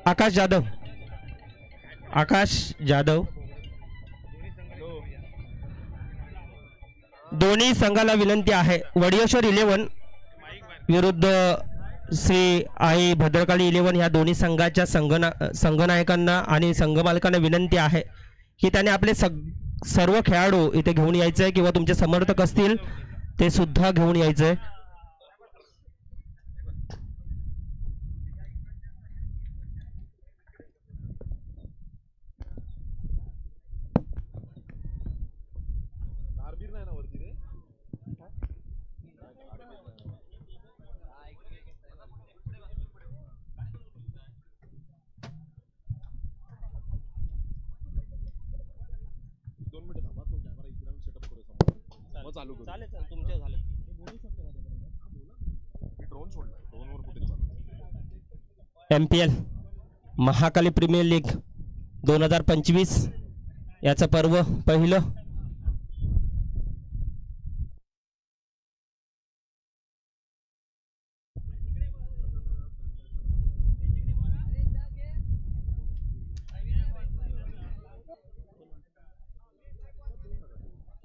आकाश जाधव, आकाश जाधव। दोन्ही संघाला विनंती आहे, वडियेश्वर 11 विरुद्ध श्री आई भद्रकाली 11 ह्या दोन्ही संघाच्या संघनायकांना आणि संघमालकांना विनंती आहे की त्याने आपले सर्व खेळाडू इथे घेऊन यायचे आहे किंवा तुमचे समर्थक असतील ते सुद्धा घेऊन यायचे। MPL महाकाली प्रीमियर लीग 2025 याचं पर्व पहिलं।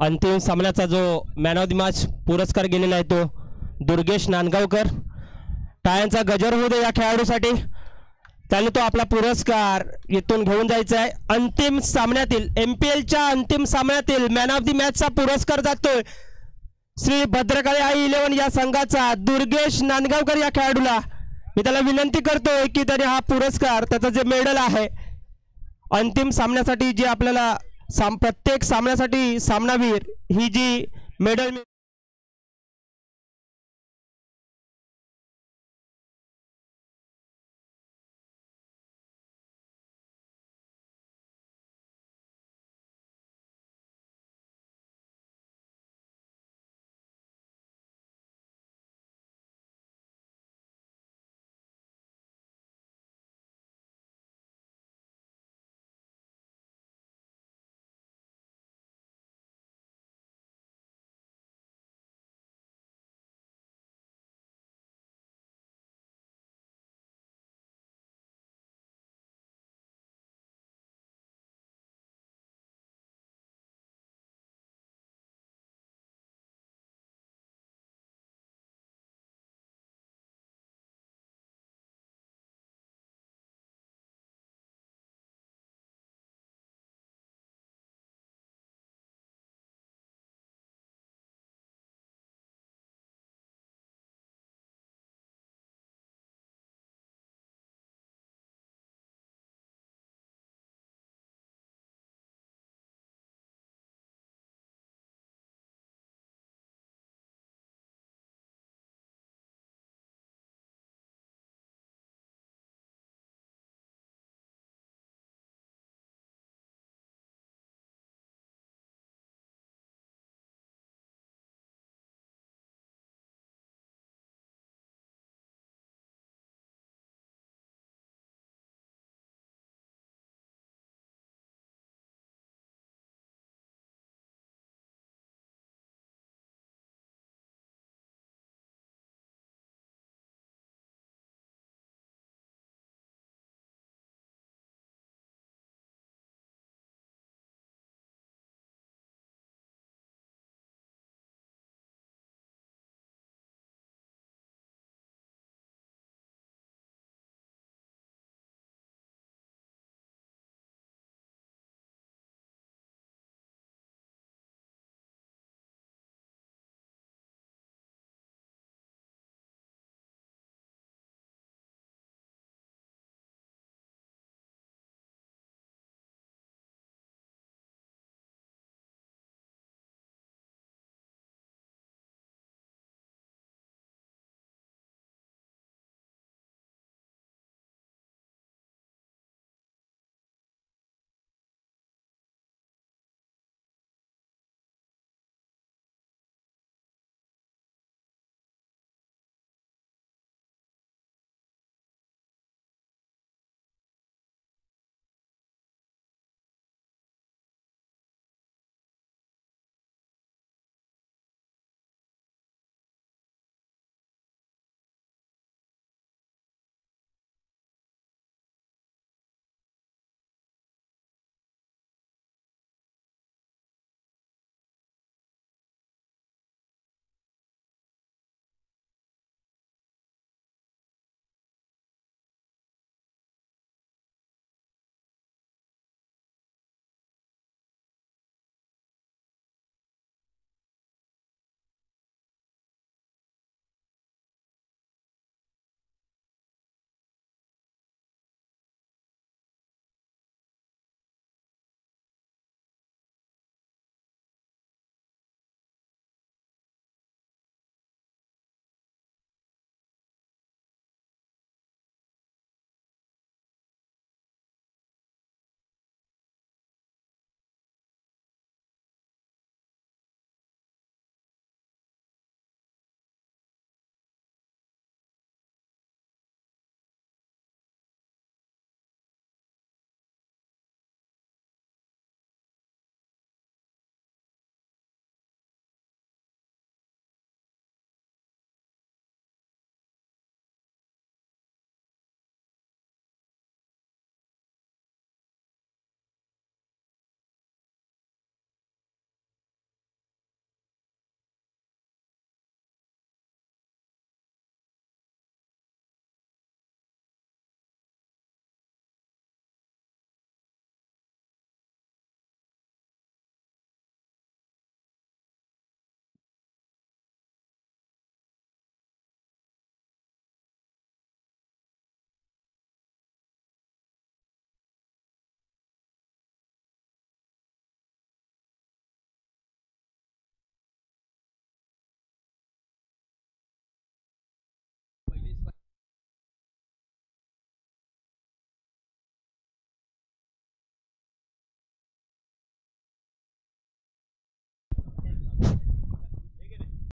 अंतिम सामन्याचा जो मॅन ऑफ द मॅच पुरस्कार गेलेला आहे तो दुर्गेश नांदगावकर। टाळ्यांचा गजर होऊ दे या खेळाडूसाठी, त्याने तो आपला पुरस्कार इथून घेऊन जायचा आहे। अंतिम सामन्यातील MPLच्या अंतिम सामन्यातील मॅन ऑफ द मॅचचा पुरस्कार जातोय श्री भद्रकाली आई 11 या संघाचा दुर्गेश नांदगावकर या खेळाडूला। मी त्याला विनंती करतोय की त्याने हा पुरस्कार, त्याचं जे मेडल आहे अंतिम सामन्यासाठी, जे आपल्याला प्रत्येक सामन्यासाठी सामनावीर ही जी मेडल